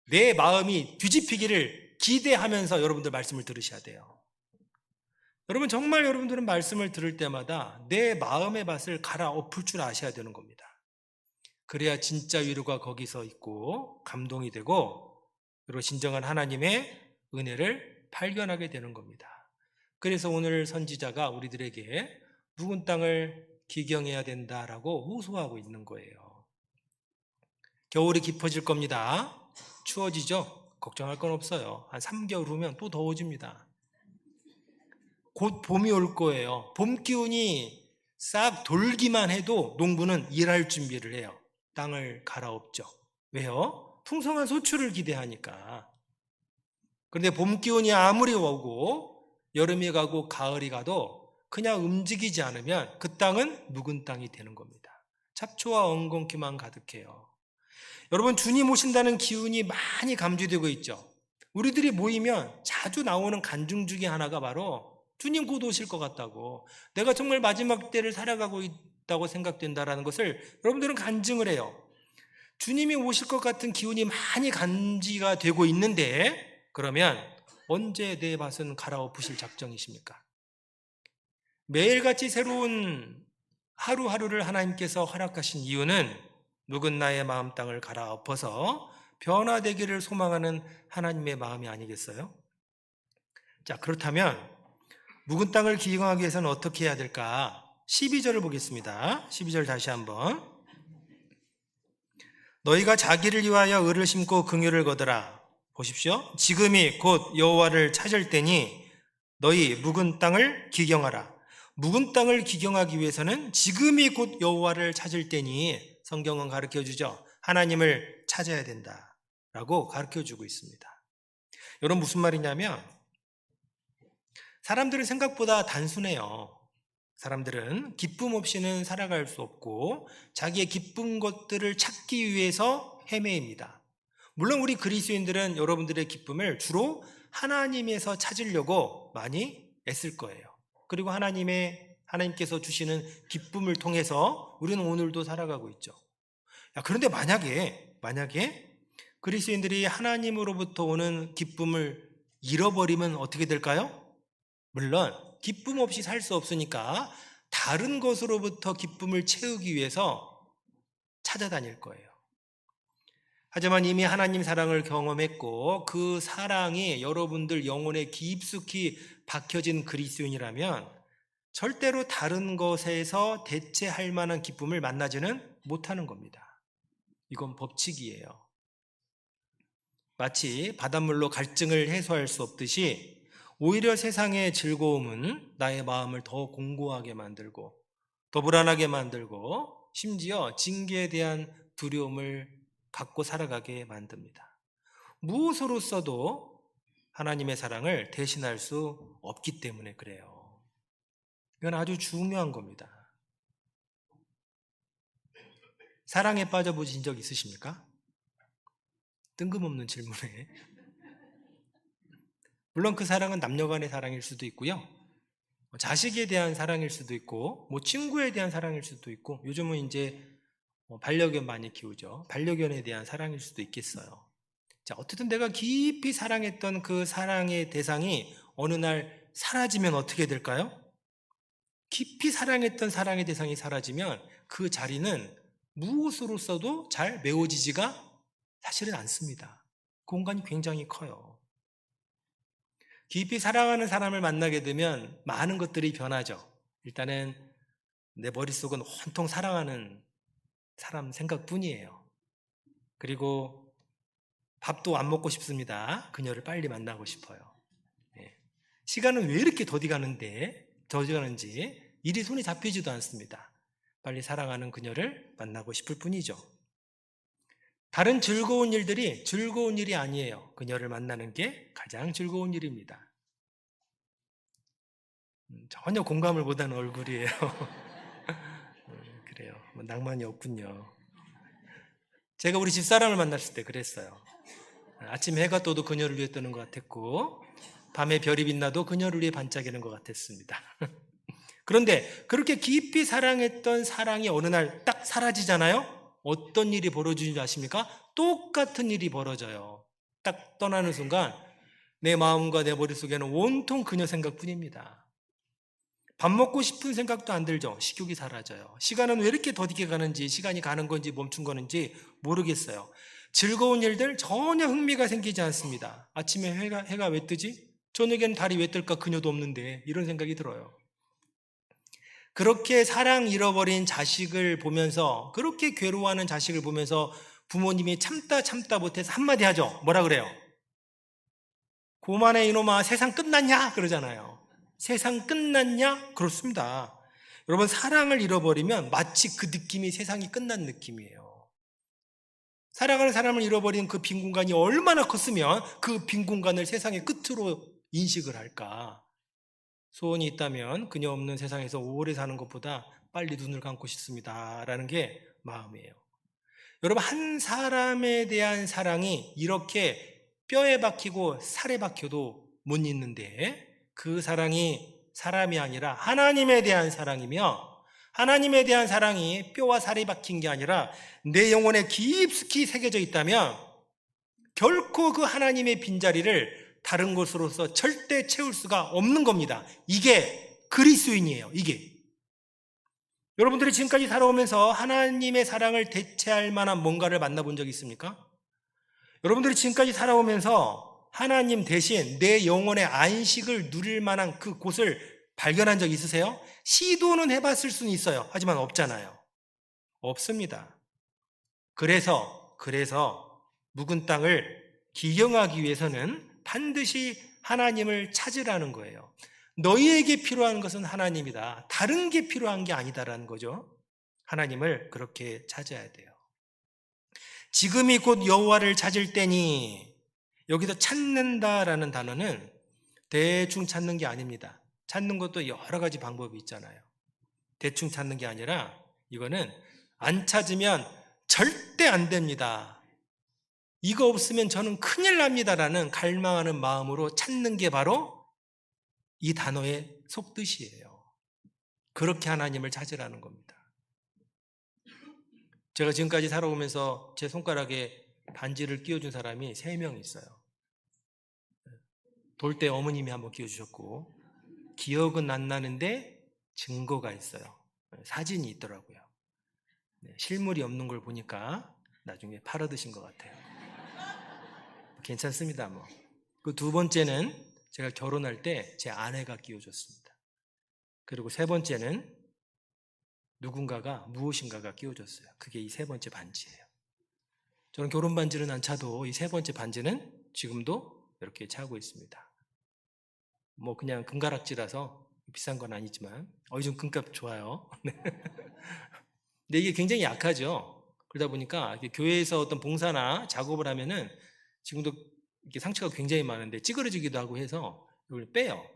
내 마음이 뒤집히기를 기대하면서 여러분들 말씀을 들으셔야 돼요. 여러분, 정말 여러분들은 말씀을 들을 때마다 내 마음의 밭을 갈아엎을 줄 아셔야 되는 겁니다. 그래야 진짜 위로가 거기서 있고 감동이 되고, 그리고 진정한 하나님의 은혜를 발견하게 되는 겁니다. 그래서 오늘 선지자가 우리들에게 묵은 땅을 기경해야 된다라고 호소하고 있는 거예요. 겨울이 깊어질 겁니다. 추워지죠? 걱정할 건 없어요. 한 3개월 후면 또 더워집니다. 곧 봄이 올 거예요. 봄 기운이 싹 돌기만 해도 농부는 일할 준비를 해요. 땅을 갈아엎죠. 왜요? 풍성한 소출을 기대하니까. 그런데 봄 기운이 아무리 오고 여름이 가고 가을이 가도 그냥 움직이지 않으면 그 땅은 묵은 땅이 되는 겁니다. 잡초와 엉겅퀴만 가득해요. 여러분, 주님 오신다는 기운이 많이 감지되고 있죠. 우리들이 모이면 자주 나오는 간증 중에 하나가 바로 주님 곧 오실 것 같다고, 내가 정말 마지막 때를 살아가고 있다고 생각된다라는 것을 여러분들은 간증을 해요. 주님이 오실 것 같은 기운이 많이 감지가 되고 있는데, 그러면 언제 내 밭은 갈아엎으실 작정이십니까? 매일같이 새로운 하루하루를 하나님께서 허락하신 이유는 묵은 나의 마음 땅을 갈아엎어서 변화되기를 소망하는 하나님의 마음이 아니겠어요? 자, 그렇다면 묵은 땅을 기경하기 위해서는 어떻게 해야 될까? 12절을 보겠습니다. 12절 다시 한번. 너희가 자기를 위하여 의를 심고 긍휼을 거두라. 보십시오. 지금이 곧 여호와를 찾을 때니 너희 묵은 땅을 기경하라. 묵은 땅을 기경하기 위해서는 지금이 곧 여호와를 찾을 때니, 성경은 가르쳐주죠. 하나님을 찾아야 된다라고 가르쳐주고 있습니다. 여러분, 무슨 말이냐면 사람들은 생각보다 단순해요. 사람들은 기쁨 없이는 살아갈 수 없고 자기의 기쁜 것들을 찾기 위해서 헤매입니다. 물론 우리 그리스도인들은 여러분들의 기쁨을 주로 하나님에서 찾으려고 많이 애쓸 거예요. 그리고 하나님께서 주시는 기쁨을 통해서 우리는 오늘도 살아가고 있죠. 그런데 만약에 그리스도인들이 하나님으로부터 오는 기쁨을 잃어버리면 어떻게 될까요? 물론 기쁨 없이 살 수 없으니까 다른 것으로부터 기쁨을 채우기 위해서 찾아다닐 거예요. 하지만 이미 하나님 사랑을 경험했고 그 사랑이 여러분들 영혼에 깊숙이 박혀진 그리스도인이라면 절대로 다른 것에서 대체할 만한 기쁨을 만나지는 못하는 겁니다. 이건 법칙이에요. 마치 바닷물로 갈증을 해소할 수 없듯이 오히려 세상의 즐거움은 나의 마음을 더 공고하게 만들고 더 불안하게 만들고 심지어 징계에 대한 두려움을 갖고 살아가게 만듭니다. 무엇으로써도 하나님의 사랑을 대신할 수 없기 때문에 그래요. 이건 아주 중요한 겁니다. 사랑에 빠져보신 적 있으십니까? 뜬금없는 질문에. 물론 그 사랑은 남녀간의 사랑일 수도 있고요, 자식에 대한 사랑일 수도 있고, 친구에 대한 사랑일 수도 있고, 요즘은 이제 반려견 많이 키우죠. 반려견에 대한 사랑일 수도 있겠어요. 자, 어쨌든 내가 깊이 사랑했던 그 사랑의 대상이 어느 날 사라지면 어떻게 될까요? 깊이 사랑했던 사랑의 대상이 사라지면 그 자리는 무엇으로써도 잘 메워지지가 사실은 않습니다. 공간이 굉장히 커요. 깊이 사랑하는 사람을 만나게 되면 많은 것들이 변하죠. 일단은 내 머릿속은 온통 사랑하는 사람 생각뿐이에요. 그리고 밥도 안 먹고 싶습니다. 그녀를 빨리 만나고 싶어요. 시간은 왜 이렇게 더디 가는지 일이 손에 잡히지도 않습니다. 빨리 사랑하는 그녀를 만나고 싶을 뿐이죠. 다른 즐거운 일들이 즐거운 일이 아니에요. 그녀를 만나는 게 가장 즐거운 일입니다. 전혀 공감을 못하는 얼굴이에요. 그래요. 낭만이 없군요. 제가 우리 집사람을 만났을 때 그랬어요. 아침 해가 떠도 그녀를 위해 뜨는 것 같았고 밤에 별이 빛나도 그녀를 위해 반짝이는 것 같았습니다. 그런데 그렇게 깊이 사랑했던 사랑이 어느 날 딱 사라지잖아요? 어떤 일이 벌어지는지 아십니까? 똑같은 일이 벌어져요. 딱 떠나는 순간 내 마음과 내 머릿속에는 온통 그녀 생각뿐입니다. 밥 먹고 싶은 생각도 안 들죠. 식욕이 사라져요. 시간은 왜 이렇게 더디게 가는지, 시간이 가는 건지 멈춘 건지 모르겠어요. 즐거운 일들 전혀 흥미가 생기지 않습니다. 아침에 해가 왜 뜨지? 저녁에는 달이 왜 뜰까? 그녀도 없는데, 이런 생각이 들어요. 그렇게 사랑 잃어버린 자식을 보면서, 그렇게 괴로워하는 자식을 보면서 부모님이 참다 못해서 한마디 하죠. 뭐라 그래요? 고만해 이놈아, 세상 끝났냐? 그러잖아요. 세상 끝났냐? 그렇습니다. 여러분, 사랑을 잃어버리면 마치 그 느낌이 세상이 끝난 느낌이에요. 사랑하는 사람을 잃어버린 그 빈 공간이 얼마나 컸으면 그 빈 공간을 세상의 끝으로 인식을 할까? 소원이 있다면 그녀 없는 세상에서 오래 사는 것보다 빨리 눈을 감고 싶습니다. 라는 게 마음이에요. 여러분, 한 사람에 대한 사랑이 이렇게 뼈에 박히고 살에 박혀도 못 잊는데, 그 사랑이 사람이 아니라 하나님에 대한 사랑이며, 하나님에 대한 사랑이 뼈와 살이 박힌 게 아니라 내 영혼에 깊숙이 새겨져 있다면 결코 그 하나님의 빈자리를 다른 것으로서 절대 채울 수가 없는 겁니다. 이게 그리스도인이에요. 이게. 여러분들이 지금까지 살아오면서 하나님의 사랑을 대체할 만한 뭔가를 만나본 적이 있습니까? 여러분들이 지금까지 살아오면서 하나님 대신 내 영혼의 안식을 누릴 만한 그 곳을 발견한 적 있으세요? 시도는 해봤을 수는 있어요. 하지만 없잖아요. 없습니다. 그래서 묵은 땅을 기경하기 위해서는 반드시 하나님을 찾으라는 거예요. 너희에게 필요한 것은 하나님이다. 다른 게 필요한 게 아니다라는 거죠. 하나님을 그렇게 찾아야 돼요. 지금이 곧 여호와를 찾을 때니, 여기서 찾는다라는 단어는 대충 찾는 게 아닙니다. 찾는 것도 여러 가지 방법이 있잖아요. 대충 찾는 게 아니라 이거는 안 찾으면 절대 안 됩니다. 이거 없으면 저는 큰일 납니다라는 갈망하는 마음으로 찾는 게 바로 이 단어의 속뜻이에요. 그렇게 하나님을 찾으라는 겁니다. 제가 지금까지 살아오면서 제 손가락에 반지를 끼워준 사람이 3명 있어요. 돌 때 어머님이 한번 끼워주셨고, 기억은 안 나는데 증거가 있어요. 사진이 있더라고요. 실물이 없는 걸 보니까 나중에 팔아드신 것 같아요. 괜찮습니다. 뭐. 그 2번째는 제가 결혼할 때 제 아내가 끼워줬습니다. 그리고 3번째는 누군가가 무엇인가가 끼워줬어요. 그게 이 3번째 반지예요. 저는 결혼 반지는 안 차도 이 3번째 반지는 지금도 이렇게 차고 있습니다. 뭐 그냥 금가락지라서 비싼 건 아니지만 요즘 금값 좋아요. 근데 이게 굉장히 약하죠. 그러다 보니까 교회에서 어떤 봉사나 작업을 하면은 지금도 이렇게 상처가 굉장히 많은데 찌그러지기도 하고 해서 이걸 빼요.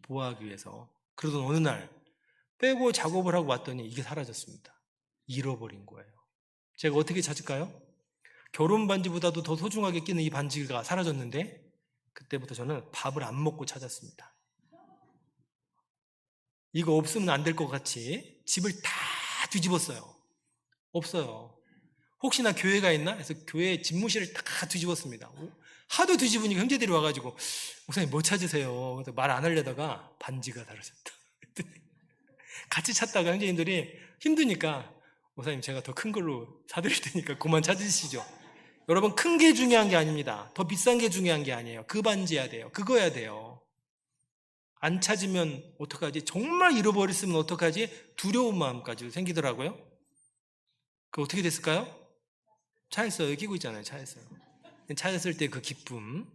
보호하기 위해서. 그러던 어느 날 빼고 작업을 하고 왔더니 이게 사라졌습니다. 잃어버린 거예요. 제가 어떻게 찾을까요? 결혼 반지보다도 더 소중하게 끼는 이 반지가 사라졌는데, 그때부터 저는 밥을 안 먹고 찾았습니다. 이거 없으면 안 될 것 같이 집을 다 뒤집었어요. 없어요. 혹시나 교회가 있나? 그래서 교회 집무실을 다 뒤집었습니다. 하도 뒤집으니까 형제들이 와가지고 목사님 뭐 찾으세요? 그래서 말 안 하려다가 반지가 사라졌다. 같이 찾다가 형제님들이 힘드니까 목사님 제가 더 큰 걸로 사드릴 테니까 그만 찾으시죠. 여러분, 큰 게 중요한 게 아닙니다. 더 비싼 게 중요한 게 아니에요. 그 반지야 돼요. 그거야 돼요. 안 찾으면 어떡하지? 정말 잃어버렸으면 어떡하지? 두려운 마음까지 생기더라고요. 그 어떻게 됐을까요? 차였어요. 끼고 있잖아요. 차였어요. 찾았을 때 그 기쁨.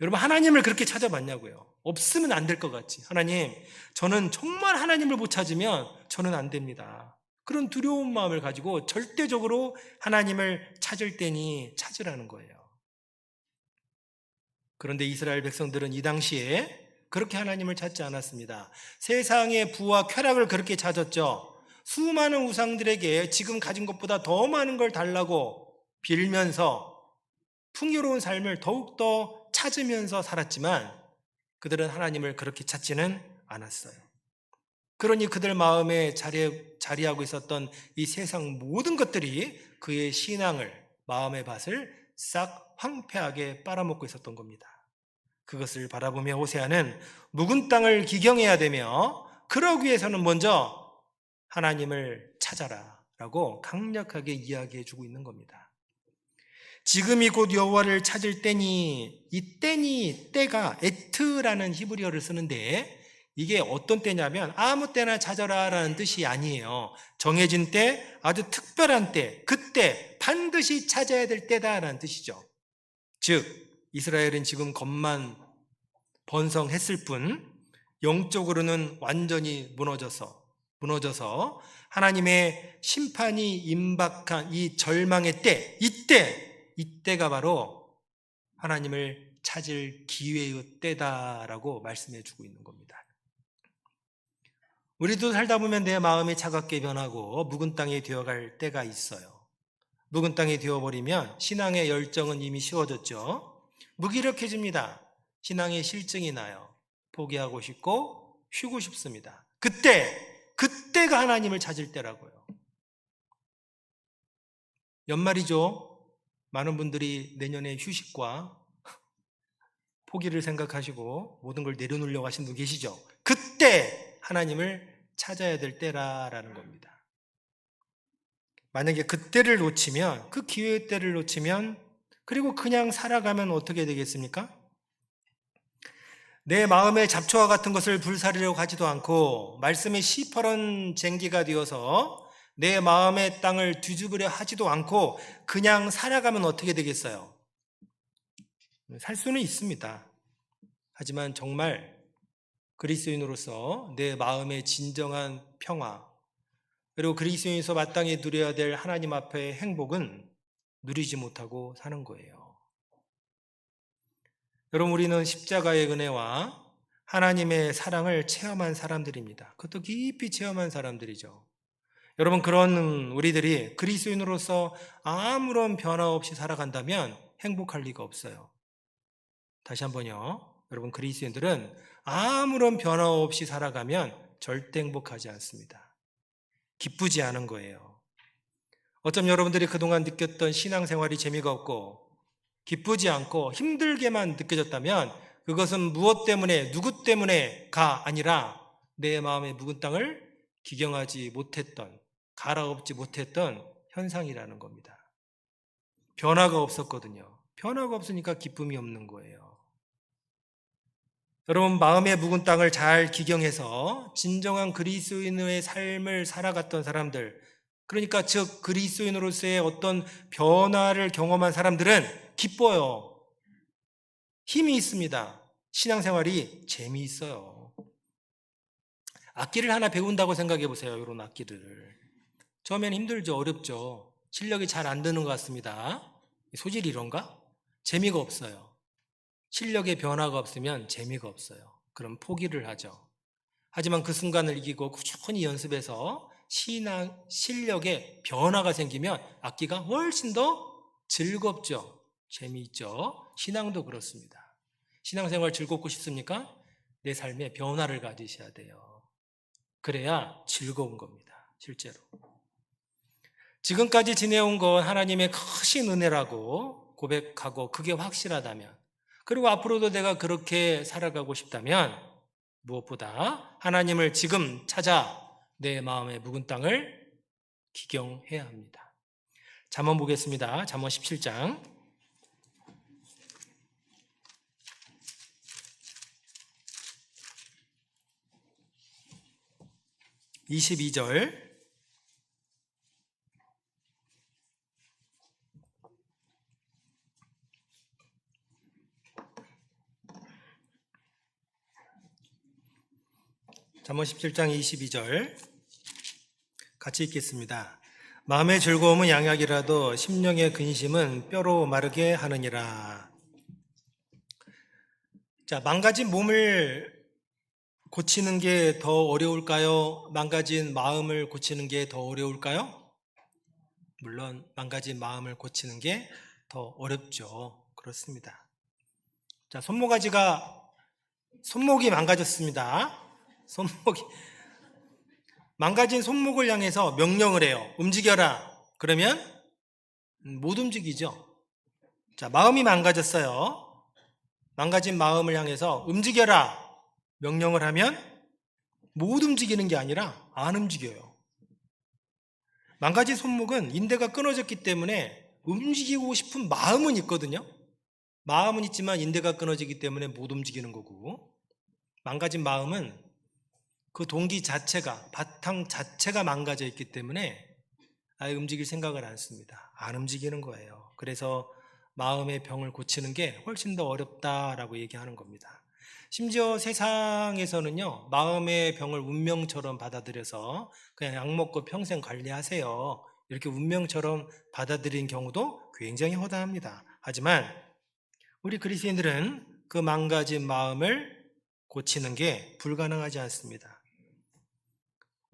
여러분, 하나님을 그렇게 찾아봤냐고요. 없으면 안 될 것 같지. 하나님, 저는 정말 하나님을 못 찾으면 저는 안 됩니다. 그런 두려운 마음을 가지고 절대적으로 하나님을 찾을 때니 찾으라는 거예요. 그런데 이스라엘 백성들은 이 당시에 그렇게 하나님을 찾지 않았습니다. 세상의 부와 쾌락을 그렇게 찾았죠. 수많은 우상들에게 지금 가진 것보다 더 많은 걸 달라고 빌면서 풍요로운 삶을 더욱더 찾으면서 살았지만 그들은 하나님을 그렇게 찾지는 않았어요. 그러니 그들 마음에 자리하고 있었던 이 세상 모든 것들이 그의 신앙을, 마음의 밭을 싹 황폐하게 빨아먹고 있었던 겁니다. 그것을 바라보며 호세아는 묵은 땅을 기경해야 되며 그러기 위해서는 먼저 하나님을 찾아라 라고 강력하게 이야기해 주고 있는 겁니다. 지금이 곧 여호와를 찾을 때니, 이 때가 에트라는 히브리어를 쓰는데 이게 어떤 때냐면 아무 때나 찾아라 라는 뜻이 아니에요. 정해진 때, 아주 특별한 때, 그때 반드시 찾아야 될 때다라는 뜻이죠. 즉 이스라엘은 지금 겉만 번성했을 뿐 영적으로는 완전히 무너져서 하나님의 심판이 임박한 이 절망의 때, 이때가 바로 하나님을 찾을 기회의 때다라고 말씀해 주고 있는 겁니다. 우리도 살다 보면 내 마음이 차갑게 변하고 묵은 땅이 되어갈 때가 있어요. 묵은 땅이 되어버리면 신앙의 열정은 이미 식어졌죠. 무기력해집니다. 신앙의 실증이 나요. 포기하고 싶고 쉬고 싶습니다. 그때가 하나님을 찾을 때라고요. 연말이죠. 많은 분들이 내년에 휴식과 포기를 생각하시고 모든 걸 내려놓으려고 하시는 분 계시죠. 그때 하나님을 찾아야 될 때라는 겁니다. 만약에 그때를 놓치면, 그 기회의 때를 놓치면, 그리고 그냥 살아가면 어떻게 되겠습니까? 내 마음의 잡초와 같은 것을 불사르려고 하지도 않고 말씀의 시퍼런 쟁기가 되어서 내 마음의 땅을 뒤집으려 하지도 않고 그냥 살아가면 어떻게 되겠어요? 살 수는 있습니다. 하지만 정말 그리스도인으로서 내 마음의 진정한 평화, 그리고 그리스도인에서 마땅히 누려야 될 하나님 앞의 행복은 누리지 못하고 사는 거예요. 여러분, 우리는 십자가의 은혜와 하나님의 사랑을 체험한 사람들입니다. 그것도 깊이 체험한 사람들이죠. 여러분, 그런 우리들이 그리스도인으로서 아무런 변화 없이 살아간다면 행복할 리가 없어요. 다시 한번요. 여러분, 그리스도인들은 아무런 변화 없이 살아가면 절대 행복하지 않습니다. 기쁘지 않은 거예요. 어쩜 여러분들이 그동안 느꼈던 신앙생활이 재미가 없고 기쁘지 않고 힘들게만 느껴졌다면 그것은 무엇 때문에, 누구 때문에가 아니라 내 마음의 묵은 땅을 기경하지 못했던, 갈아엎지 못했던 현상이라는 겁니다. 변화가 없었거든요. 변화가 없으니까 기쁨이 없는 거예요. 여러분, 마음의 묵은 땅을 잘 기경해서 진정한 그리스도인의 삶을 살아갔던 사람들, 그러니까 즉 그리스도인으로서의 어떤 변화를 경험한 사람들은 기뻐요. 힘이 있습니다. 신앙생활이 재미있어요. 악기를 하나 배운다고 생각해 보세요. 이런 악기를. 처음에는 힘들죠. 어렵죠. 실력이 잘 안 드는 것 같습니다. 소질이 이런가? 재미가 없어요. 실력의 변화가 없으면 재미가 없어요. 그럼 포기를 하죠. 하지만 그 순간을 이기고 꾸준히 연습해서 실력에 변화가 생기면 악기가 훨씬 더 즐겁죠. 재미있죠. 신앙도 그렇습니다. 신앙생활 즐겁고 싶습니까? 내 삶에 변화를 가지셔야 돼요. 그래야 즐거운 겁니다. 실제로. 지금까지 지내온 건 하나님의 크신 은혜라고 고백하고 그게 확실하다면, 그리고 앞으로도 내가 그렇게 살아가고 싶다면 무엇보다 하나님을 지금 찾아 내 마음의 묵은 땅을 기경해야 합니다. 잠언 보겠습니다. 잠언 17장 22절 잠언 17장 22절 같이 읽겠습니다. 마음의 즐거움은 양약이라도 심령의 근심은 뼈로 마르게 하느니라. 자, 망가진 몸을 고치는 게 더 어려울까요? 망가진 마음을 고치는 게 더 어려울까요? 물론 망가진 마음을 고치는 게 더 어렵죠. 그렇습니다. 자, 손목이 망가졌습니다. 망가진 손목을 향해서 명령을 해요. 움직여라. 그러면 못 움직이죠. 자, 마음이 망가졌어요. 망가진 마음을 향해서 움직여라. 명령을 하면 못 움직이는 게 아니라 안 움직여요. 망가진 손목은 인대가 끊어졌기 때문에 움직이고 싶은 마음은 있거든요. 마음은 있지만 인대가 끊어지기 때문에 못 움직이는 거고, 망가진 마음은 그 동기 자체가, 바탕 자체가 망가져 있기 때문에 아예 움직일 생각을 안 씁니다. 안 움직이는 거예요. 그래서 마음의 병을 고치는 게 훨씬 더 어렵다라고 얘기하는 겁니다. 심지어 세상에서는요, 마음의 병을 운명처럼 받아들여서 그냥 약 먹고 평생 관리하세요, 이렇게 운명처럼 받아들인 경우도 굉장히 허다합니다. 하지만 우리 그리스도인들은 그 망가진 마음을 고치는 게 불가능하지 않습니다.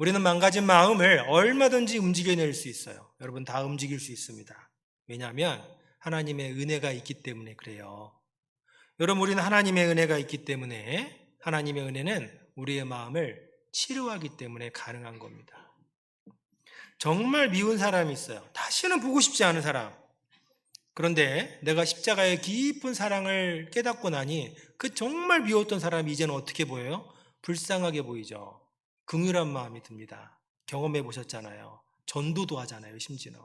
우리는 망가진 마음을 얼마든지 움직여낼 수 있어요. 여러분, 다 움직일 수 있습니다. 왜냐하면 하나님의 은혜가 있기 때문에 그래요. 여러분, 우리는 하나님의 은혜가 있기 때문에, 하나님의 은혜는 우리의 마음을 치료하기 때문에 가능한 겁니다. 정말 미운 사람이 있어요. 다시는 보고 싶지 않은 사람. 그런데 내가 십자가의 깊은 사랑을 깨닫고 나니 그 정말 미웠던 사람이 이제는 어떻게 보여요? 불쌍하게 보이죠. 긍휼한 마음이 듭니다. 경험해 보셨잖아요. 전도도 하잖아요, 심지어는.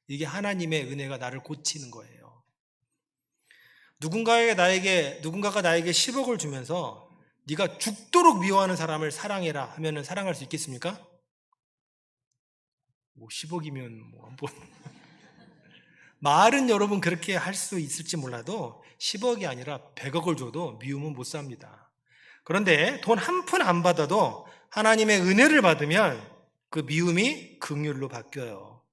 이게 하나님의 은혜가 나를 고치는 거예요. 누군가가 나에게 10억을 주면서 네가 죽도록 미워하는 사람을 사랑해라 하면은 사랑할 수 있겠습니까? 10억이면 말은 여러분 그렇게 할 수 있을지 몰라도 10억이 아니라 100억을 줘도 미움은 못 삽니다. 그런데 돈 한 푼 안 받아도 하나님의 은혜를 받으면 그 미움이 긍휼로 바뀌어요.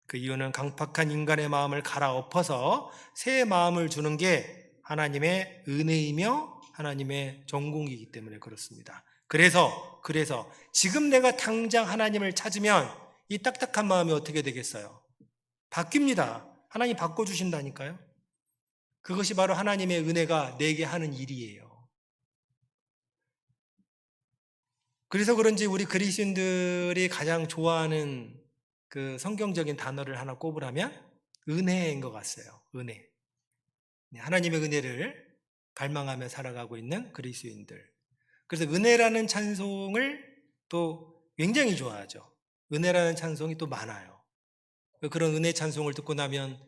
그 이유는 강팍한 인간의 마음을 갈아엎어서 새 마음을 주는 게 하나님의 은혜이며 하나님의 전공이기 때문에 그렇습니다. 그래서 지금 내가 당장 하나님을 찾으면 이 딱딱한 마음이 어떻게 되겠어요? 바뀝니다. 하나님 바꿔주신다니까요. 그것이 바로 하나님의 은혜가 내게 하는 일이에요. 그래서 그런지 우리 그리스도인들이 가장 좋아하는 그 성경적인 단어를 하나 꼽으라면 은혜인 것 같아요. 은혜. 하나님의 은혜를 갈망하며 살아가고 있는 그리스도인들. 그래서 은혜라는 찬송을 또 굉장히 좋아하죠. 은혜라는 찬송이 또 많아요. 그런 은혜 찬송을 듣고 나면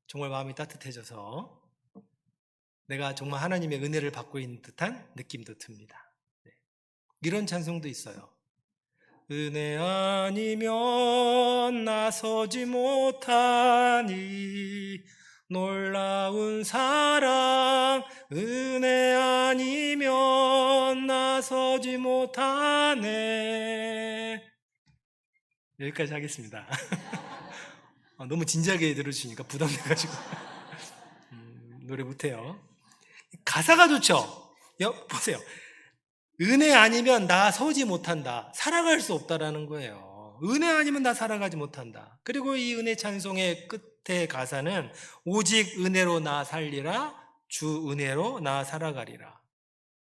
정말 마음이 따뜻해져서 내가 정말 하나님의 은혜를 받고 있는 듯한 느낌도 듭니다. 이런 찬송도 있어요. 은혜 아니면 나서지 못하니 놀라운 사랑, 은혜 아니면 나서지 못하네. 여기까지 하겠습니다. 너무 진지하게 들어주시니까 부담돼가지고 노래 못해요. 가사가 좋죠? 보세요. 은혜 아니면 나 서지 못한다. 살아갈 수 없다라는 거예요. 은혜 아니면 나 살아가지 못한다. 그리고 이 은혜 찬송의 끝에 가사는 오직 은혜로 나 살리라, 주 은혜로 나 살아가리라.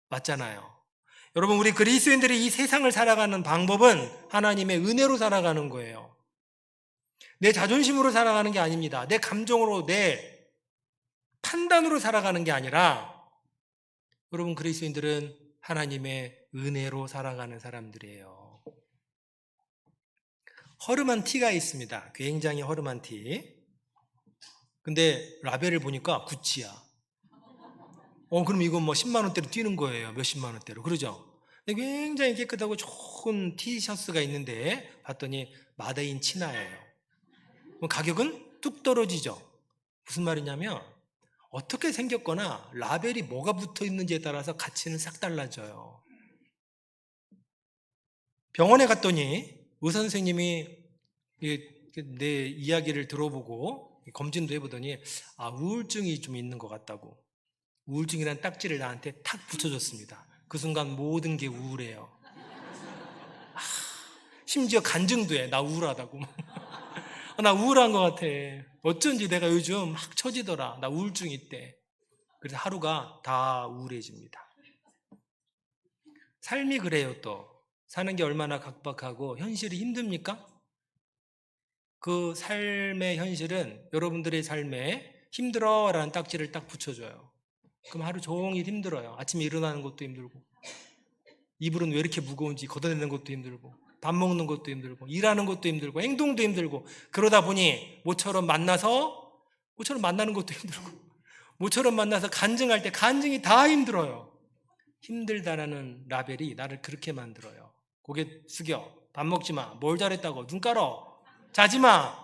맞잖아요. 여러분, 우리 그리스도인들이 이 세상을 살아가는 방법은 하나님의 은혜로 살아가는 거예요. 내 자존심으로 살아가는 게 아닙니다. 내 감정으로, 내 판단으로 살아가는 게 아니라, 여러분, 그리스도인들은 하나님의 은혜로 살아가는 사람들이에요. 허름한 티가 있습니다. 굉장히 허름한 티. 근데 라벨을 보니까 구찌야. 그럼 이건 10만 원대로 뛰는 거예요. 몇십만 원대로. 그러죠? 근데 굉장히 깨끗하고 좋은 티셔츠가 있는데 봤더니 마데인 치나예요. 그럼 가격은 뚝 떨어지죠. 무슨 말이냐면 어떻게 생겼거나 라벨이 뭐가 붙어 있는지에 따라서 가치는 싹 달라져요. 병원에 갔더니 의사 선생님이 내 이야기를 들어보고 검진도 해보더니 우울증이 좀 있는 것 같다고, 우울증이란 딱지를 나한테 탁 붙여줬습니다. 그 순간 모든 게 우울해요. 심지어 간증도 해. 나 우울하다고. 나 우울한 것 같아. 어쩐지 내가 요즘 막 처지더라. 나 우울증 있대. 그래서 하루가 다 우울해집니다. 삶이 그래요. 또 사는 게 얼마나 각박하고 현실이 힘듭니까? 그 삶의 현실은 여러분들의 삶에 힘들어라는 딱지를 딱 붙여줘요. 그럼 하루 종일 힘들어요. 아침에 일어나는 것도 힘들고, 이불은 왜 이렇게 무거운지 걷어내는 것도 힘들고, 밥 먹는 것도 힘들고, 일하는 것도 힘들고, 행동도 힘들고, 그러다 보니 모처럼 만나는 것도 힘들고, 모처럼 만나서 간증할 때 간증이 다 힘들어요. 힘들다라는 라벨이 나를 그렇게 만들어요. 고개 숙여, 밥 먹지 마, 뭘 잘했다고, 눈 깔어, 자지 마,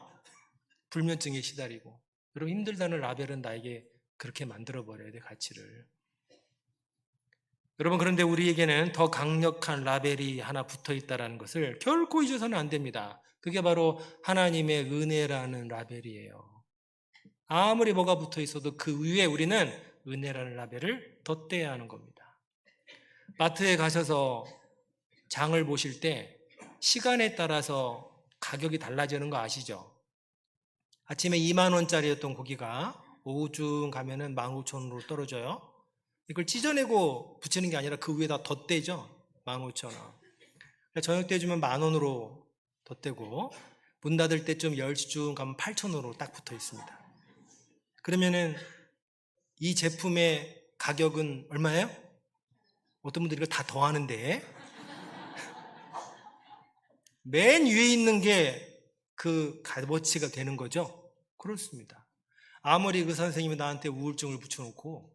불면증에 시달리고. 여러분, 힘들다는 라벨은 나에게 그렇게 만들어버려야 돼, 가치를. 여러분, 그런데 우리에게는 더 강력한 라벨이 하나 붙어 있다는 것을 결코 잊어서는 안 됩니다. 그게 바로 하나님의 은혜라는 라벨이에요. 아무리 뭐가 붙어 있어도 그 위에 우리는 은혜라는 라벨을 덧대야 하는 겁니다. 마트에 가셔서 장을 보실 때 시간에 따라서 가격이 달라지는 거 아시죠? 아침에 2만 원짜리였던 고기가 오후쯤 가면은 15,000원으로 떨어져요. 이걸 찢어내고 붙이는 게 아니라 그 위에다 덧대죠. 15,000원. 저녁 때 주면 10,000원으로 덧대고 문 닫을 때쯤 10시쯤 가면 8,000원으로 딱 붙어 있습니다. 그러면은 이 제품의 가격은 얼마예요? 어떤 분들이 이거 다 더하는데 맨 위에 있는 게 그 값어치가 되는 거죠. 그렇습니다. 아무리 그 선생님이 나한테 우울증을 붙여놓고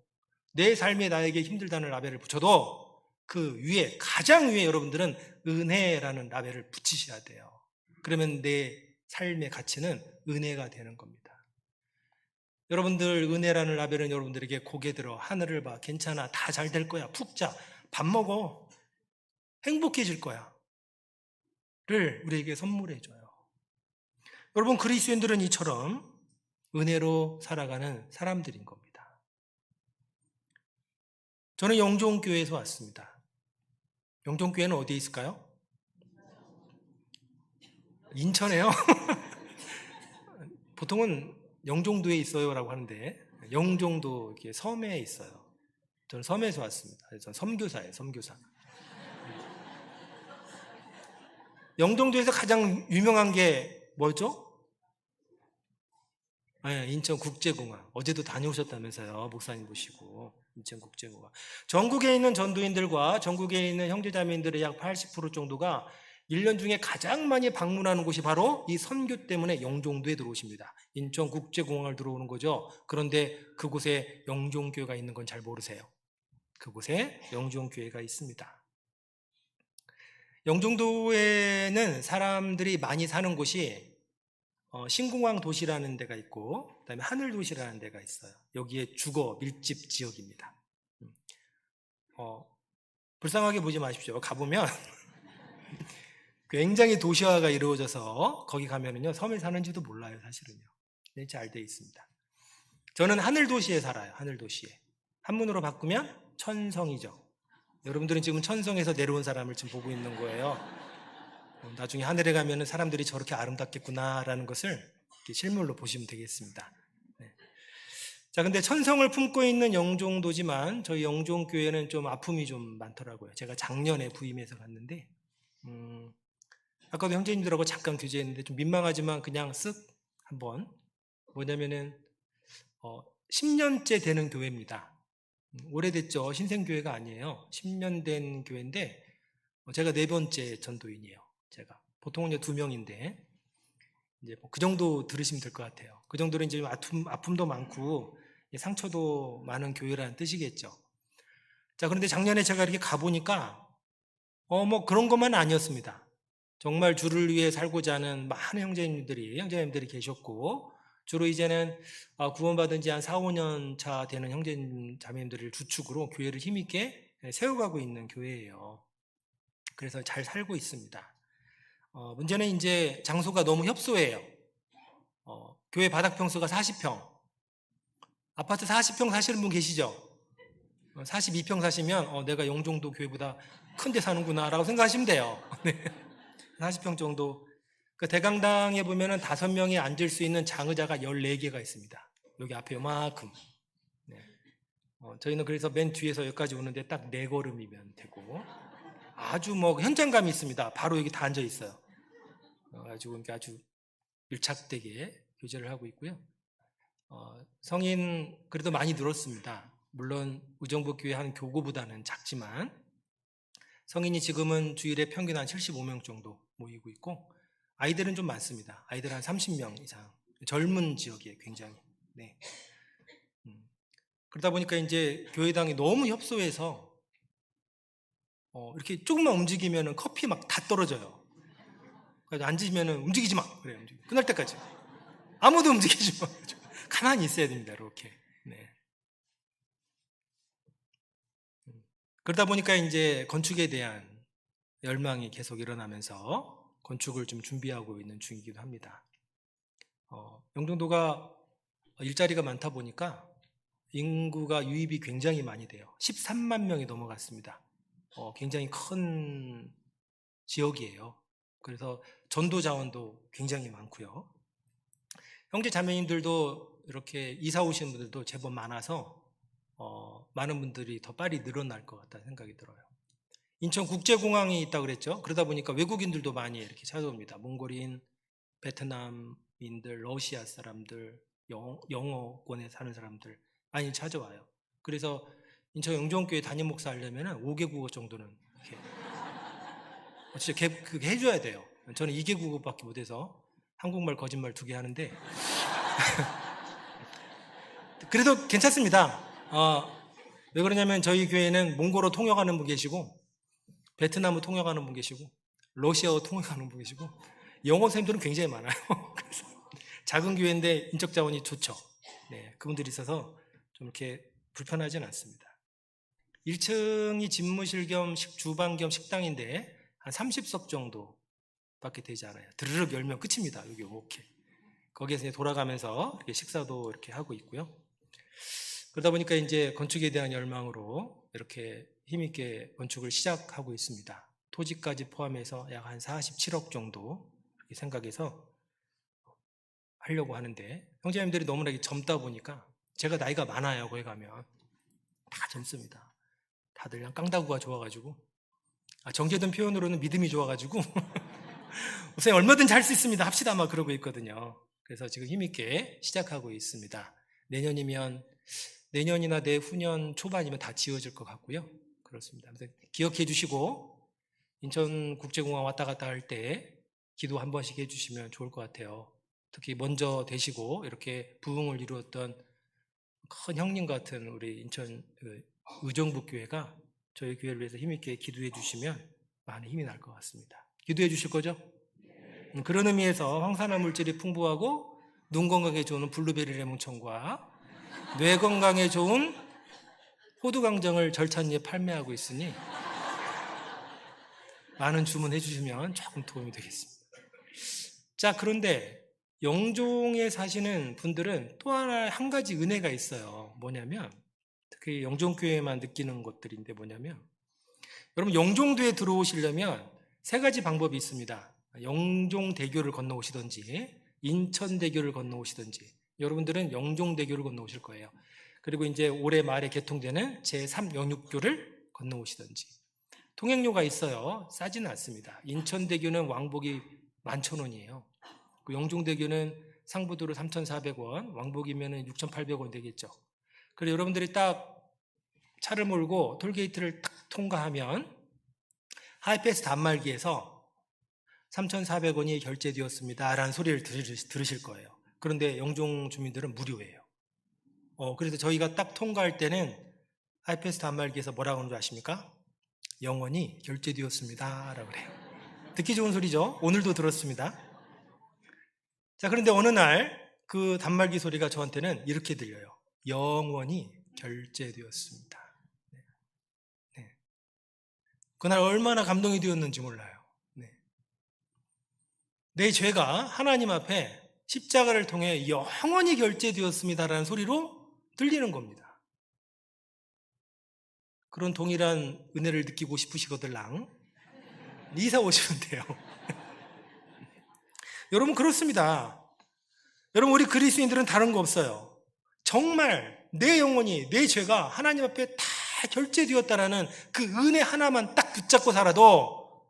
내 삶에 나에게 힘들다는 라벨을 붙여도 그 위에, 가장 위에 여러분들은 은혜라는 라벨을 붙이셔야 돼요. 그러면 내 삶의 가치는 은혜가 되는 겁니다. 여러분들 은혜라는 라벨은 여러분들에게 고개 들어, 하늘을 봐, 괜찮아, 다 잘 될 거야, 푹 자, 밥 먹어, 행복해질 거야 를 우리에게 선물해 줘요. 여러분, 그리스도인들은 이처럼 은혜로 살아가는 사람들인 겁니다. 저는 영종교회에서 왔습니다. 영종교회는 어디에 있을까요? 인천에요? 보통은 영종도에 있어요라고 하는데 영종도 이렇게 섬에 있어요. 저는 섬에서 왔습니다. 저는 섬교사예요, 섬교사. 영종도에서 가장 유명한 게 뭐죠? 네, 인천국제공항. 어제도 다녀오셨다면서요, 목사님 모시고. 인천국제공항. 전국에 있는 전도인들과 전국에 있는 형제자매인들의 약 80% 정도가 1년 중에 가장 많이 방문하는 곳이 바로 이 선교 때문에 영종도에 들어오십니다. 인천국제공항을 들어오는 거죠. 그런데 그곳에 영종교회가 있는 건 잘 모르세요. 그곳에 영종교회가 있습니다. 영종도에는 사람들이 많이 사는 곳이 신공항 도시라는 데가 있고 그다음에 하늘 도시라는 데가 있어요. 여기에 주거 밀집 지역입니다. 불쌍하게 보지 마십시오. 가보면 굉장히 도시화가 이루어져서 거기 가면은요, 섬에 사는지도 몰라요, 사실은요. 네, 잘 돼 있습니다. 저는 하늘 도시에 살아요. 하늘 도시에. 한문으로 바꾸면 천성이죠. 여러분들은 지금 천성에서 내려온 사람을 지금 보고 있는 거예요. 나중에 하늘에 가면은 사람들이 저렇게 아름답겠구나라는 것을 이렇게 실물로 보시면 되겠습니다. 네. 자, 근데 천성을 품고 있는 영종도지만 저희 영종교회는 좀 아픔이 좀 많더라고요. 제가 작년에 부임해서 갔는데 아까도 형제님들하고 잠깐 교제했는데 좀 민망하지만 그냥 쓱 한번, 뭐냐면은 10년째 되는 교회입니다. 오래됐죠. 신생교회가 아니에요. 10년 된 교회인데 제가 4번째 전도인이에요. 제가 보통은 2명인데 이제 그 정도 들으시면 될 것 같아요. 그 정도로 이제 아픔도 많고 상처도 많은 교회라는 뜻이겠죠. 자, 그런데 작년에 제가 이렇게 가보니까 뭐 그런 것만 아니었습니다. 정말 주를 위해 살고자 하는 많은 형제님들이 계셨고, 주로 이제는 구원받은 지 한 4, 5년 차 되는 형제님, 자매님들을 주축으로 교회를 힘있게 세워가고 있는 교회예요. 그래서 잘 살고 있습니다. 문제는 이제 장소가 너무 협소해요. 교회 바닥 평수가 40평. 아파트 40평 사시는 분 계시죠? 42평 사시면 내가 영종도 교회보다 큰 데 사는구나 라고 생각하시면 돼요. 40평 정도. 그 대강당에 보면은 5명이 앉을 수 있는 장의자가 14개가 있습니다. 여기 앞에 요만큼. 네. 저희는 그래서 맨 뒤에서 여기까지 오는데 딱 4걸음이면 되고, 아주 뭐 현장감이 있습니다. 바로 여기 다 앉아 있어요. 아주 밀착되게 교제를 하고 있고요. 성인 그래도 많이 늘었습니다. 물론 의정부교회 한 교구보다는 작지만 성인이 지금은 주일에 평균 한 75명 정도 모이고 있고, 아이들은 좀 많습니다. 아이들 한 30명 이상. 젊은 지역이에요, 굉장히. 네. 그러다 보니까 이제 교회당이 너무 협소해서 이렇게 조금만 움직이면 커피 막 다 떨어져요. 그래서 앉으면 움직이지 마. 그래요. 끝날 때까지. 아무도 움직이지 마. 가만히 있어야 됩니다. 이렇게. 네. 그러다 보니까 이제 건축에 대한 열망이 계속 일어나면서 건축을 좀 준비하고 있는 중이기도 합니다. 영종도가 일자리가 많다 보니까 인구가 유입이 굉장히 많이 돼요. 13만 명이 넘어갔습니다. 굉장히 큰 지역이에요. 그래서 전도 자원도 굉장히 많고요. 형제 자매님들도 이렇게 이사 오시는 분들도 제법 많아서 많은 분들이 더 빨리 늘어날 것 같다는 생각이 들어요. 인천국제공항이 있다고 그랬죠. 그러다 보니까 외국인들도 많이 이렇게 찾아옵니다. 몽골인, 베트남인들, 러시아 사람들, 영어권에 사는 사람들 많이 찾아와요. 그래서 인천 영종교회 담임 목사 하려면 5개국어 정도는 이렇게 진짜 그게 해줘야 돼요. 저는 2개국어밖에 못해서 한국말 거짓말 2개 하는데 그래도 괜찮습니다. 왜 그러냐면 저희 교회는 몽골어 통역하는 분 계시고, 베트남어 통역하는 분 계시고, 러시아어 통역하는 분 계시고, 영어 선생님들은 굉장히 많아요. 그래서 작은 교회인데 인적 자원이 좋죠. 네, 그분들이 있어서 좀 이렇게 불편하지는 않습니다. 1층이 집무실 겸 주방 겸 식당인데 한 30석 정도밖에 되지 않아요. 드르륵 열면 끝입니다. 여기 이렇게. 거기에서 돌아가면서 이렇게 식사도 이렇게 하고 있고요. 그러다 보니까 이제 건축에 대한 열망으로 이렇게 힘있게 건축을 시작하고 있습니다. 토지까지 포함해서 약 한 47억 정도 이렇게 생각해서 하려고 하는데, 형제님들이 너무나 젊다 보니까, 제가 나이가 많아요. 거기 가면 다 젊습니다. 다들 그냥 깡다구가 좋아가지고, 정제된 표현으로는 믿음이 좋아가지고 우선 얼마든지 할 수 있습니다 합시다 막 그러고 있거든요. 그래서 지금 힘있게 시작하고 있습니다. 내년이나 내후년 초반이면 다 지어질 것 같고요. 그렇습니다. 기억해 주시고 인천국제공항 왔다 갔다 할 때 기도 한 번씩 해주시면 좋을 것 같아요. 특히 먼저 되시고 이렇게 부흥을 이루었던 큰 형님 같은 우리 인천 의정부교회가 저희 교회를 위해서 힘있게 기도해 주시면 많은 힘이 날 것 같습니다. 기도해 주실 거죠? 그런 의미에서 황산화 물질이 풍부하고 눈 건강에 좋은 블루베리 레몬청과 뇌 건강에 좋은 호두강정을 절찬리에 판매하고 있으니 많은 주문해 주시면 조금 도움이 되겠습니다. 자, 그런데 영종에 사시는 분들은 또 한 가지 은혜가 있어요. 뭐냐면, 특히 영종교회만 느끼는 것들인데 뭐냐면, 여러분 영종도에 들어오시려면 3가지 방법이 있습니다. 영종대교를 건너오시든지 인천대교를 건너오시든지, 여러분들은 영종대교를 건너오실 거예요. 그리고 이제 올해 말에 개통되는 제3영육교를 건너오시든지. 통행료가 있어요. 싸지는 않습니다. 인천대교는 왕복이 11,000원이에요. 영종대교는 상부도로 3,400원, 왕복이면 6,800원 되겠죠. 그래서 여러분들이 딱 차를 몰고 톨게이트를 딱 통과하면 하이패스 단말기에서 3,400원이 결제되었습니다 라는 소리를 들으실 거예요. 그런데 영종 주민들은 무료예요. 그래서 저희가 딱 통과할 때는 하이패스 단말기에서 뭐라고 하는 줄 아십니까? 영원히 결제되었습니다 라고 그래요. 듣기 좋은 소리죠? 오늘도 들었습니다. 자, 그런데 어느 날 그 단말기 소리가 저한테는 이렇게 들려요. 영원히 결제되었습니다. 네. 그날 얼마나 감동이 되었는지 몰라요. 네. 내 죄가 하나님 앞에 십자가를 통해 영원히 결제되었습니다라는 소리로 들리는 겁니다. 그런 동일한 은혜를 느끼고 싶으시거들랑 이사 오시면 돼요. 여러분, 그렇습니다. 여러분, 우리 그리스도인들은 다른 거 없어요. 정말 내 영혼이, 내 죄가 하나님 앞에 다 결제되었다라는 그 은혜 하나만 딱 붙잡고 살아도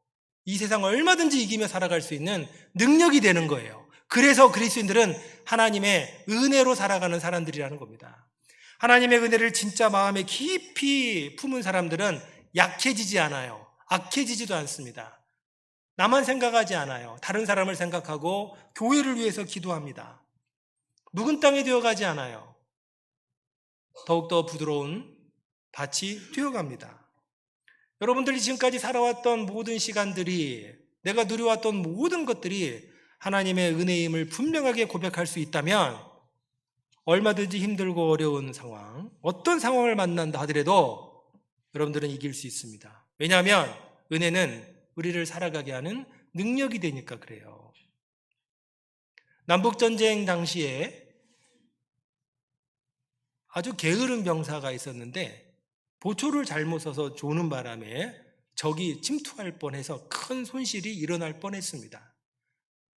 이 세상을 얼마든지 이기며 살아갈 수 있는 능력이 되는 거예요. 그래서 그리스도인들은 하나님의 은혜로 살아가는 사람들이라는 겁니다. 하나님의 은혜를 진짜 마음에 깊이 품은 사람들은 약해지지 않아요. 악해지지도 않습니다. 나만 생각하지 않아요. 다른 사람을 생각하고 교회를 위해서 기도합니다. 묵은 땅에 되어가지 않아요. 더욱더 부드러운 밭이 되어갑니다. 여러분들이 지금까지 살아왔던 모든 시간들이, 내가 누려왔던 모든 것들이 하나님의 은혜임을 분명하게 고백할 수 있다면 얼마든지 힘들고 어려운 상황, 어떤 상황을 만난다 하더라도 여러분들은 이길 수 있습니다. 왜냐하면 은혜는 우리를 살아가게 하는 능력이 되니까 그래요. 남북전쟁 당시에 아주 게으른 병사가 있었는데 보초를 잘못 써서 조는 바람에 적이 침투할 뻔해서 큰 손실이 일어날 뻔했습니다.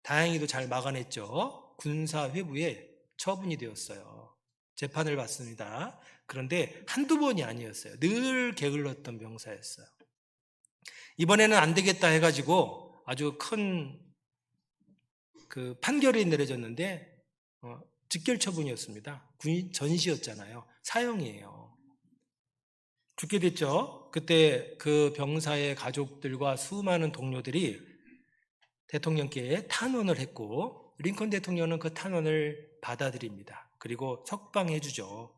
다행히도 잘 막아냈죠. 군사회부에 처분이 되었어요. 재판을 받습니다. 그런데 한두 번이 아니었어요. 늘 게을렀던 병사였어요. 이번에는 안 되겠다 해가지고 아주 큰 그 판결이 내려졌는데 즉결 처분이었습니다. 군인 전시였잖아요. 사형이에요. 죽게 됐죠. 그때 그 병사의 가족들과 수많은 동료들이 대통령께 탄원을 했고 링컨 대통령은 그 탄원을 받아들입니다. 그리고 석방해 주죠.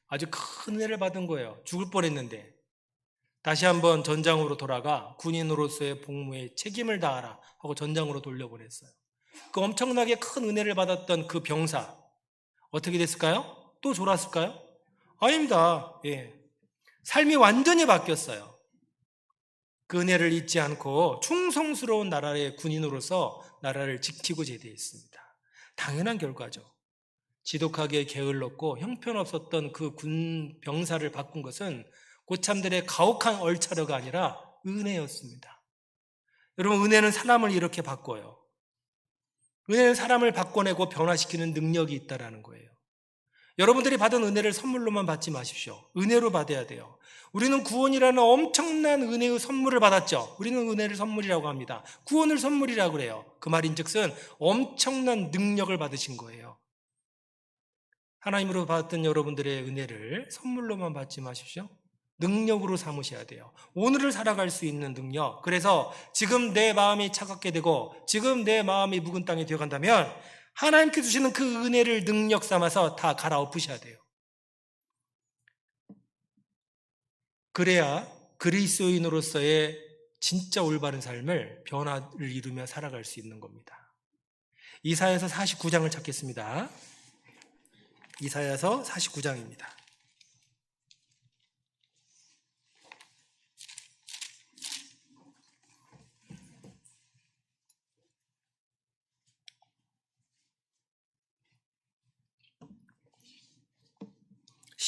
아주 큰 은혜를 받은 거예요. 죽을 뻔했는데 다시 한번 전장으로 돌아가 군인으로서의 복무에 책임을 다하라 하고 전장으로 돌려보냈어요. 그 엄청나게 큰 은혜를 받았던 그 병사 어떻게 됐을까요? 또 졸았을까요? 아닙니다. 삶이 완전히 바뀌었어요. 그 은혜를 잊지 않고 충성스러운 나라의 군인으로서 나라를 지키고 제대했습니다. 당연한 결과죠. 지독하게 게을렀고 형편없었던 그 군 병사를 바꾼 것은 고참들의 가혹한 얼차려가 아니라 은혜였습니다. 여러분, 은혜는 사람을 이렇게 바꿔요. 은혜는 사람을 바꿔내고 변화시키는 능력이 있다는 거예요. 여러분들이 받은 은혜를 선물로만 받지 마십시오. 은혜로 받아야 돼요. 우리는 구원이라는 엄청난 은혜의 선물을 받았죠. 우리는 은혜를 선물이라고 합니다. 구원을 선물이라고 그래요. 그 말인즉슨 엄청난 능력을 받으신 거예요. 하나님으로 받았던 여러분들의 은혜를 선물로만 받지 마십시오. 능력으로 삼으셔야 돼요. 오늘을 살아갈 수 있는 능력. 그래서 지금 내 마음이 차갑게 되고 지금 내 마음이 묵은 땅이 되어간다면 하나님께 주시는 그 은혜를 능력 삼아서 다 갈아엎으셔야 돼요. 그래야 그리스도인으로서의 진짜 올바른 삶을 변화를 이루며 살아갈 수 있는 겁니다. 이사야서 49장을 찾겠습니다. 이사야서 49장입니다.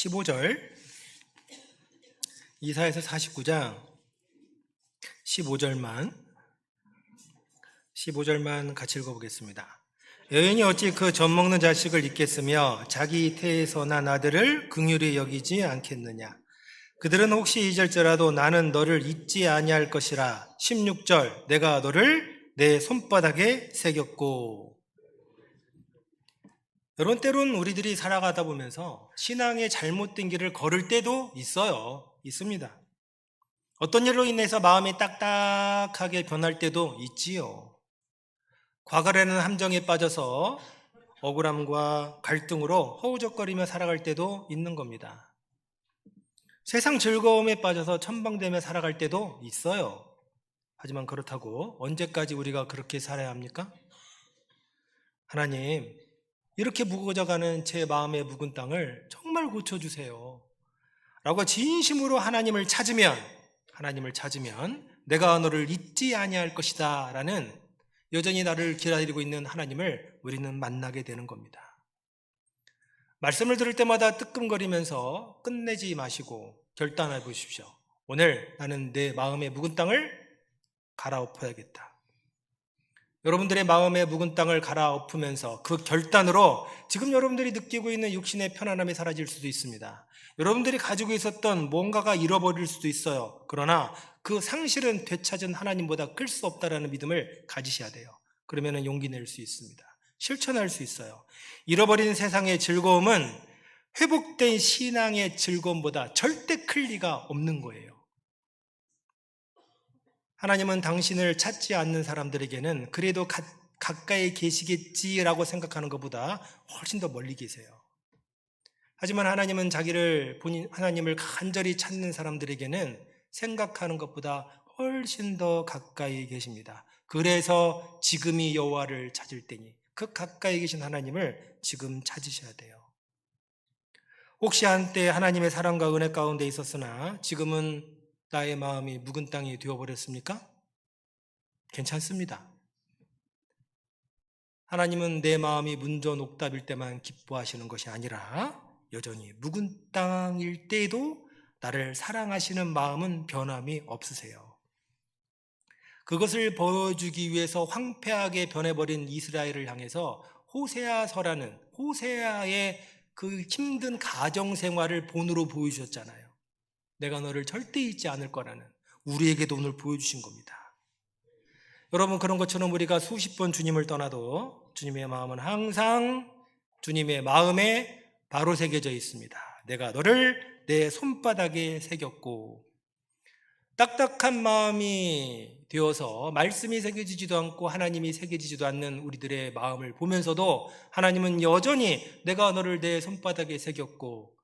15절, 이사야서 49장 15절만 같이 읽어보겠습니다. 여인이 어찌 그 젖먹는 자식을 잊겠으며 자기 태에서 난 아들을 긍휼히 여기지 않겠느냐. 그들은 혹시 잊을지라도 나는 너를 잊지 아니할 것이라. 16절, 내가 너를 내 손바닥에 새겼고. 여러분, 때론 우리들이 살아가다 보면서 신앙의 잘못된 길을 걸을 때도 있습니다. 어떤 일로 인해서 마음이 딱딱하게 변할 때도 있지요. 과거라는 함정에 빠져서 억울함과 갈등으로 허우적거리며 살아갈 때도 있는 겁니다. 세상 즐거움에 빠져서 천방되며 살아갈 때도 있어요. 하지만 그렇다고 언제까지 우리가 그렇게 살아야 합니까? 하나님, 이렇게 무거워져가는 제 마음의 묵은 땅을 정말 고쳐주세요 라고 진심으로 하나님을 찾으면 내가 너를 잊지 아니할 것이다 라는 여전히 나를 기다리고 있는 하나님을 우리는 만나게 되는 겁니다. 말씀을 들을 때마다 뜨끔거리면서 끝내지 마시고 결단해 보십시오. 오늘 나는 내 마음의 묵은 땅을 갈아엎어야겠다. 여러분들의 마음의 묵은 땅을 갈아엎으면서 그 결단으로 지금 여러분들이 느끼고 있는 육신의 편안함이 사라질 수도 있습니다. 여러분들이 가지고 있었던 뭔가가 잃어버릴 수도 있어요. 그러나 그 상실은 되찾은 하나님보다 끌 수 없다라는 믿음을 가지셔야 돼요. 그러면 용기 낼 수 있습니다. 실천할 수 있어요. 잃어버린 세상의 즐거움은 회복된 신앙의 즐거움보다 절대 클 리가 없는 거예요. 하나님은 당신을 찾지 않는 사람들에게는 그래도 가까이 계시겠지라고 생각하는 것보다 훨씬 더 멀리 계세요. 하지만 하나님은 하나님을 간절히 찾는 사람들에게는 생각하는 것보다 훨씬 더 가까이 계십니다. 그래서 지금이 여호와를 찾을 때니 그 가까이 계신 하나님을 지금 찾으셔야 돼요. 혹시 한때 하나님의 사랑과 은혜 가운데 있었으나 지금은 나의 마음이 묵은 땅이 되어버렸습니까? 괜찮습니다. 하나님은 내 마음이 문저 녹답일 때만 기뻐하시는 것이 아니라 여전히 묵은 땅일 때에도 나를 사랑하시는 마음은 변함이 없으세요. 그것을 보여주기 위해서 황폐하게 변해버린 이스라엘을 향해서 호세아서라는 호세아의 그 힘든 가정생활을 본으로 보여주셨잖아요. 내가 너를 절대 잊지 않을 거라는 우리에게도 오늘 보여주신 겁니다. 여러분, 그런 것처럼 우리가 수십 번 주님을 떠나도 주님의 마음은 항상 주님의 마음에 바로 새겨져 있습니다. 내가 너를 내 손바닥에 새겼고, 딱딱한 마음이 되어서 말씀이 새겨지지도 않고 하나님이 새겨지지도 않는 우리들의 마음을 보면서도 하나님은 여전히 내가 너를 내 손바닥에 새겼고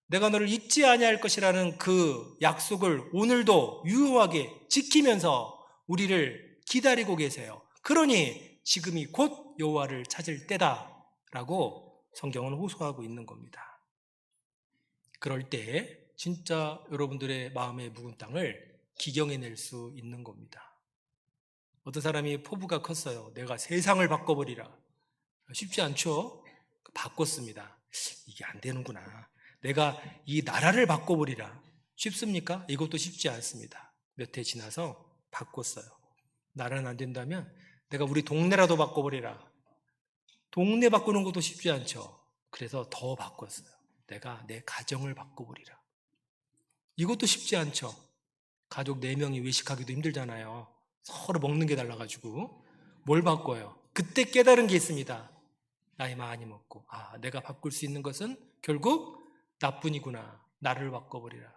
내가 너를 잊지 아니할 것이라는 그 약속을 오늘도 유효하게 지키면서 우리를 기다리고 계세요. 그러니 지금이 곧 여호와를 찾을 때다라고 성경은 호소하고 있는 겁니다. 그럴 때 진짜 여러분들의 마음의 묵은 땅을 기경해낼 수 있는 겁니다. 어떤 사람이 포부가 컸어요. 내가 세상을 바꿔버리라. 쉽지 않죠? 바꿨습니다. 이게 안 되는구나. 내가 이 나라를 바꿔버리라. 쉽습니까? 이것도 쉽지 않습니다. 몇 해 지나서 바꿨어요. 나라는 안 된다면 내가 우리 동네라도 바꿔버리라. 동네 바꾸는 것도 쉽지 않죠. 그래서 더 바꿨어요. 내가 내 가정을 바꿔버리라. 이것도 쉽지 않죠. 가족 4명이 외식하기도 힘들잖아요. 서로 먹는 게 달라가지고 뭘 바꿔요? 그때 깨달은 게 있습니다. 나이 많이 먹고 내가 바꿀 수 있는 것은 결국 나뿐이구나. 나를 바꿔버리라.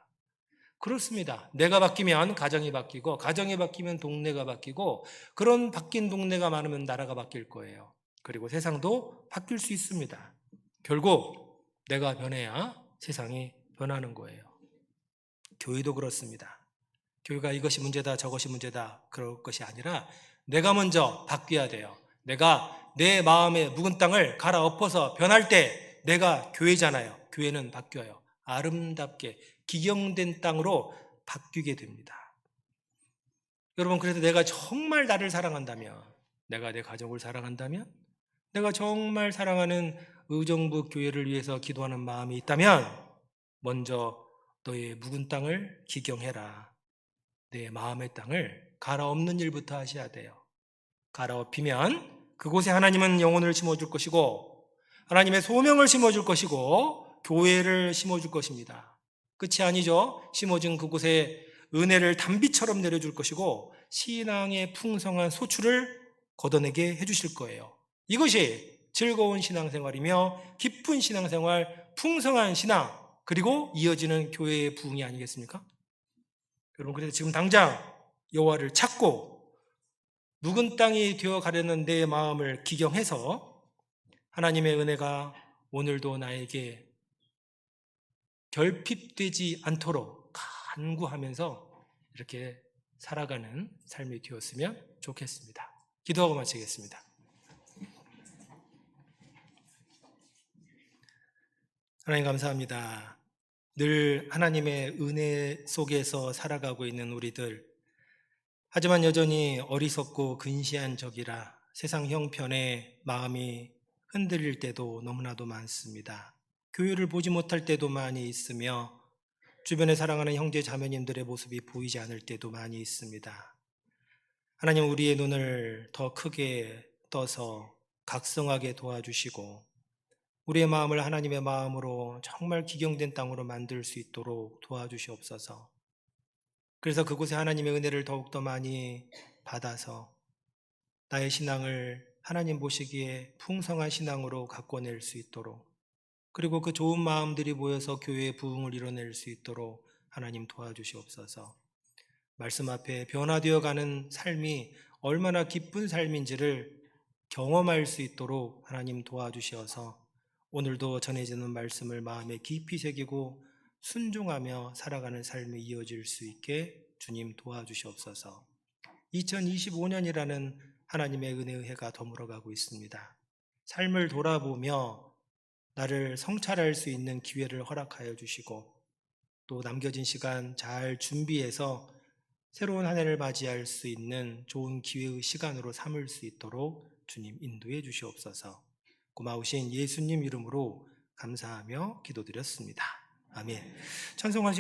그렇습니다. 내가 바뀌면 가정이 바뀌고 가정이 바뀌면 동네가 바뀌고 그런 바뀐 동네가 많으면 나라가 바뀔 거예요. 그리고 세상도 바뀔 수 있습니다. 결국 내가 변해야 세상이 변하는 거예요. 교회도 그렇습니다. 교회가 이것이 문제다 저것이 문제다 그럴 것이 아니라 내가 먼저 바뀌어야 돼요. 내가 내 마음의 묵은 땅을 갈아엎어서 변할 때 내가 교회잖아요. 교회는 바뀌어요. 아름답게 기경된 땅으로 바뀌게 됩니다. 여러분, 그래서 내가 정말 나를 사랑한다면, 내가 내 가족을 사랑한다면, 내가 정말 사랑하는 의정부 교회를 위해서 기도하는 마음이 있다면 먼저 너의 묵은 땅을 기경해라. 내 마음의 땅을 갈아엎는 일부터 하셔야 돼요. 갈아엎히면 그곳에 하나님은 영혼을 심어줄 것이고 하나님의 소명을 심어줄 것이고 교회를 심어줄 것입니다. 끝이 아니죠. 심어진 그곳에 은혜를 단비처럼 내려줄 것이고 신앙의 풍성한 소출을 걷어내게 해주실 거예요. 이것이 즐거운 신앙생활이며 기쁜 신앙생활, 풍성한 신앙, 그리고 이어지는 교회의 부흥이 아니겠습니까? 여러분, 그래서 지금 당장 여호와를 찾고 묵은 땅이 되어가려는 내 마음을 기경해서 하나님의 은혜가 오늘도 나에게 결핍되지 않도록 간구하면서 이렇게 살아가는 삶이 되었으면 좋겠습니다. 기도하고 마치겠습니다. 하나님 감사합니다. 늘 하나님의 은혜 속에서 살아가고 있는 우리들, 하지만 여전히 어리석고 근시한 적이라 세상 형편에 마음이 흔들릴 때도 너무나도 많습니다. 교회를 보지 못할 때도 많이 있으며 주변에 사랑하는 형제 자매님들의 모습이 보이지 않을 때도 많이 있습니다. 하나님, 우리의 눈을 더 크게 떠서 각성하게 도와주시고 우리의 마음을 하나님의 마음으로 정말 기경된 땅으로 만들 수 있도록 도와주시옵소서. 그래서 그곳에 하나님의 은혜를 더욱더 많이 받아서 나의 신앙을 하나님 보시기에 풍성한 신앙으로 가꿔낼 수 있도록, 그리고 그 좋은 마음들이 모여서 교회의 부흥을 이뤄낼 수 있도록 하나님 도와주시옵소서. 말씀 앞에 변화되어 가는 삶이 얼마나 기쁜 삶인지를 경험할 수 있도록 하나님 도와주셔서 오늘도 전해지는 말씀을 마음에 깊이 새기고 순종하며 살아가는 삶이 이어질 수 있게 주님 도와주시옵소서. 2025년이라는 하나님의 은혜의 해가 더물어가고 있습니다. 삶을 돌아보며 나를 성찰할 수 있는 기회를 허락하여 주시고 또 남겨진 시간 잘 준비해서 새로운 한 해를 맞이할 수 있는 좋은 기회의 시간으로 삼을 수 있도록 주님 인도해 주시옵소서. 고마우신 예수님 이름으로 감사하며 기도드렸습니다. 아멘. 찬송하시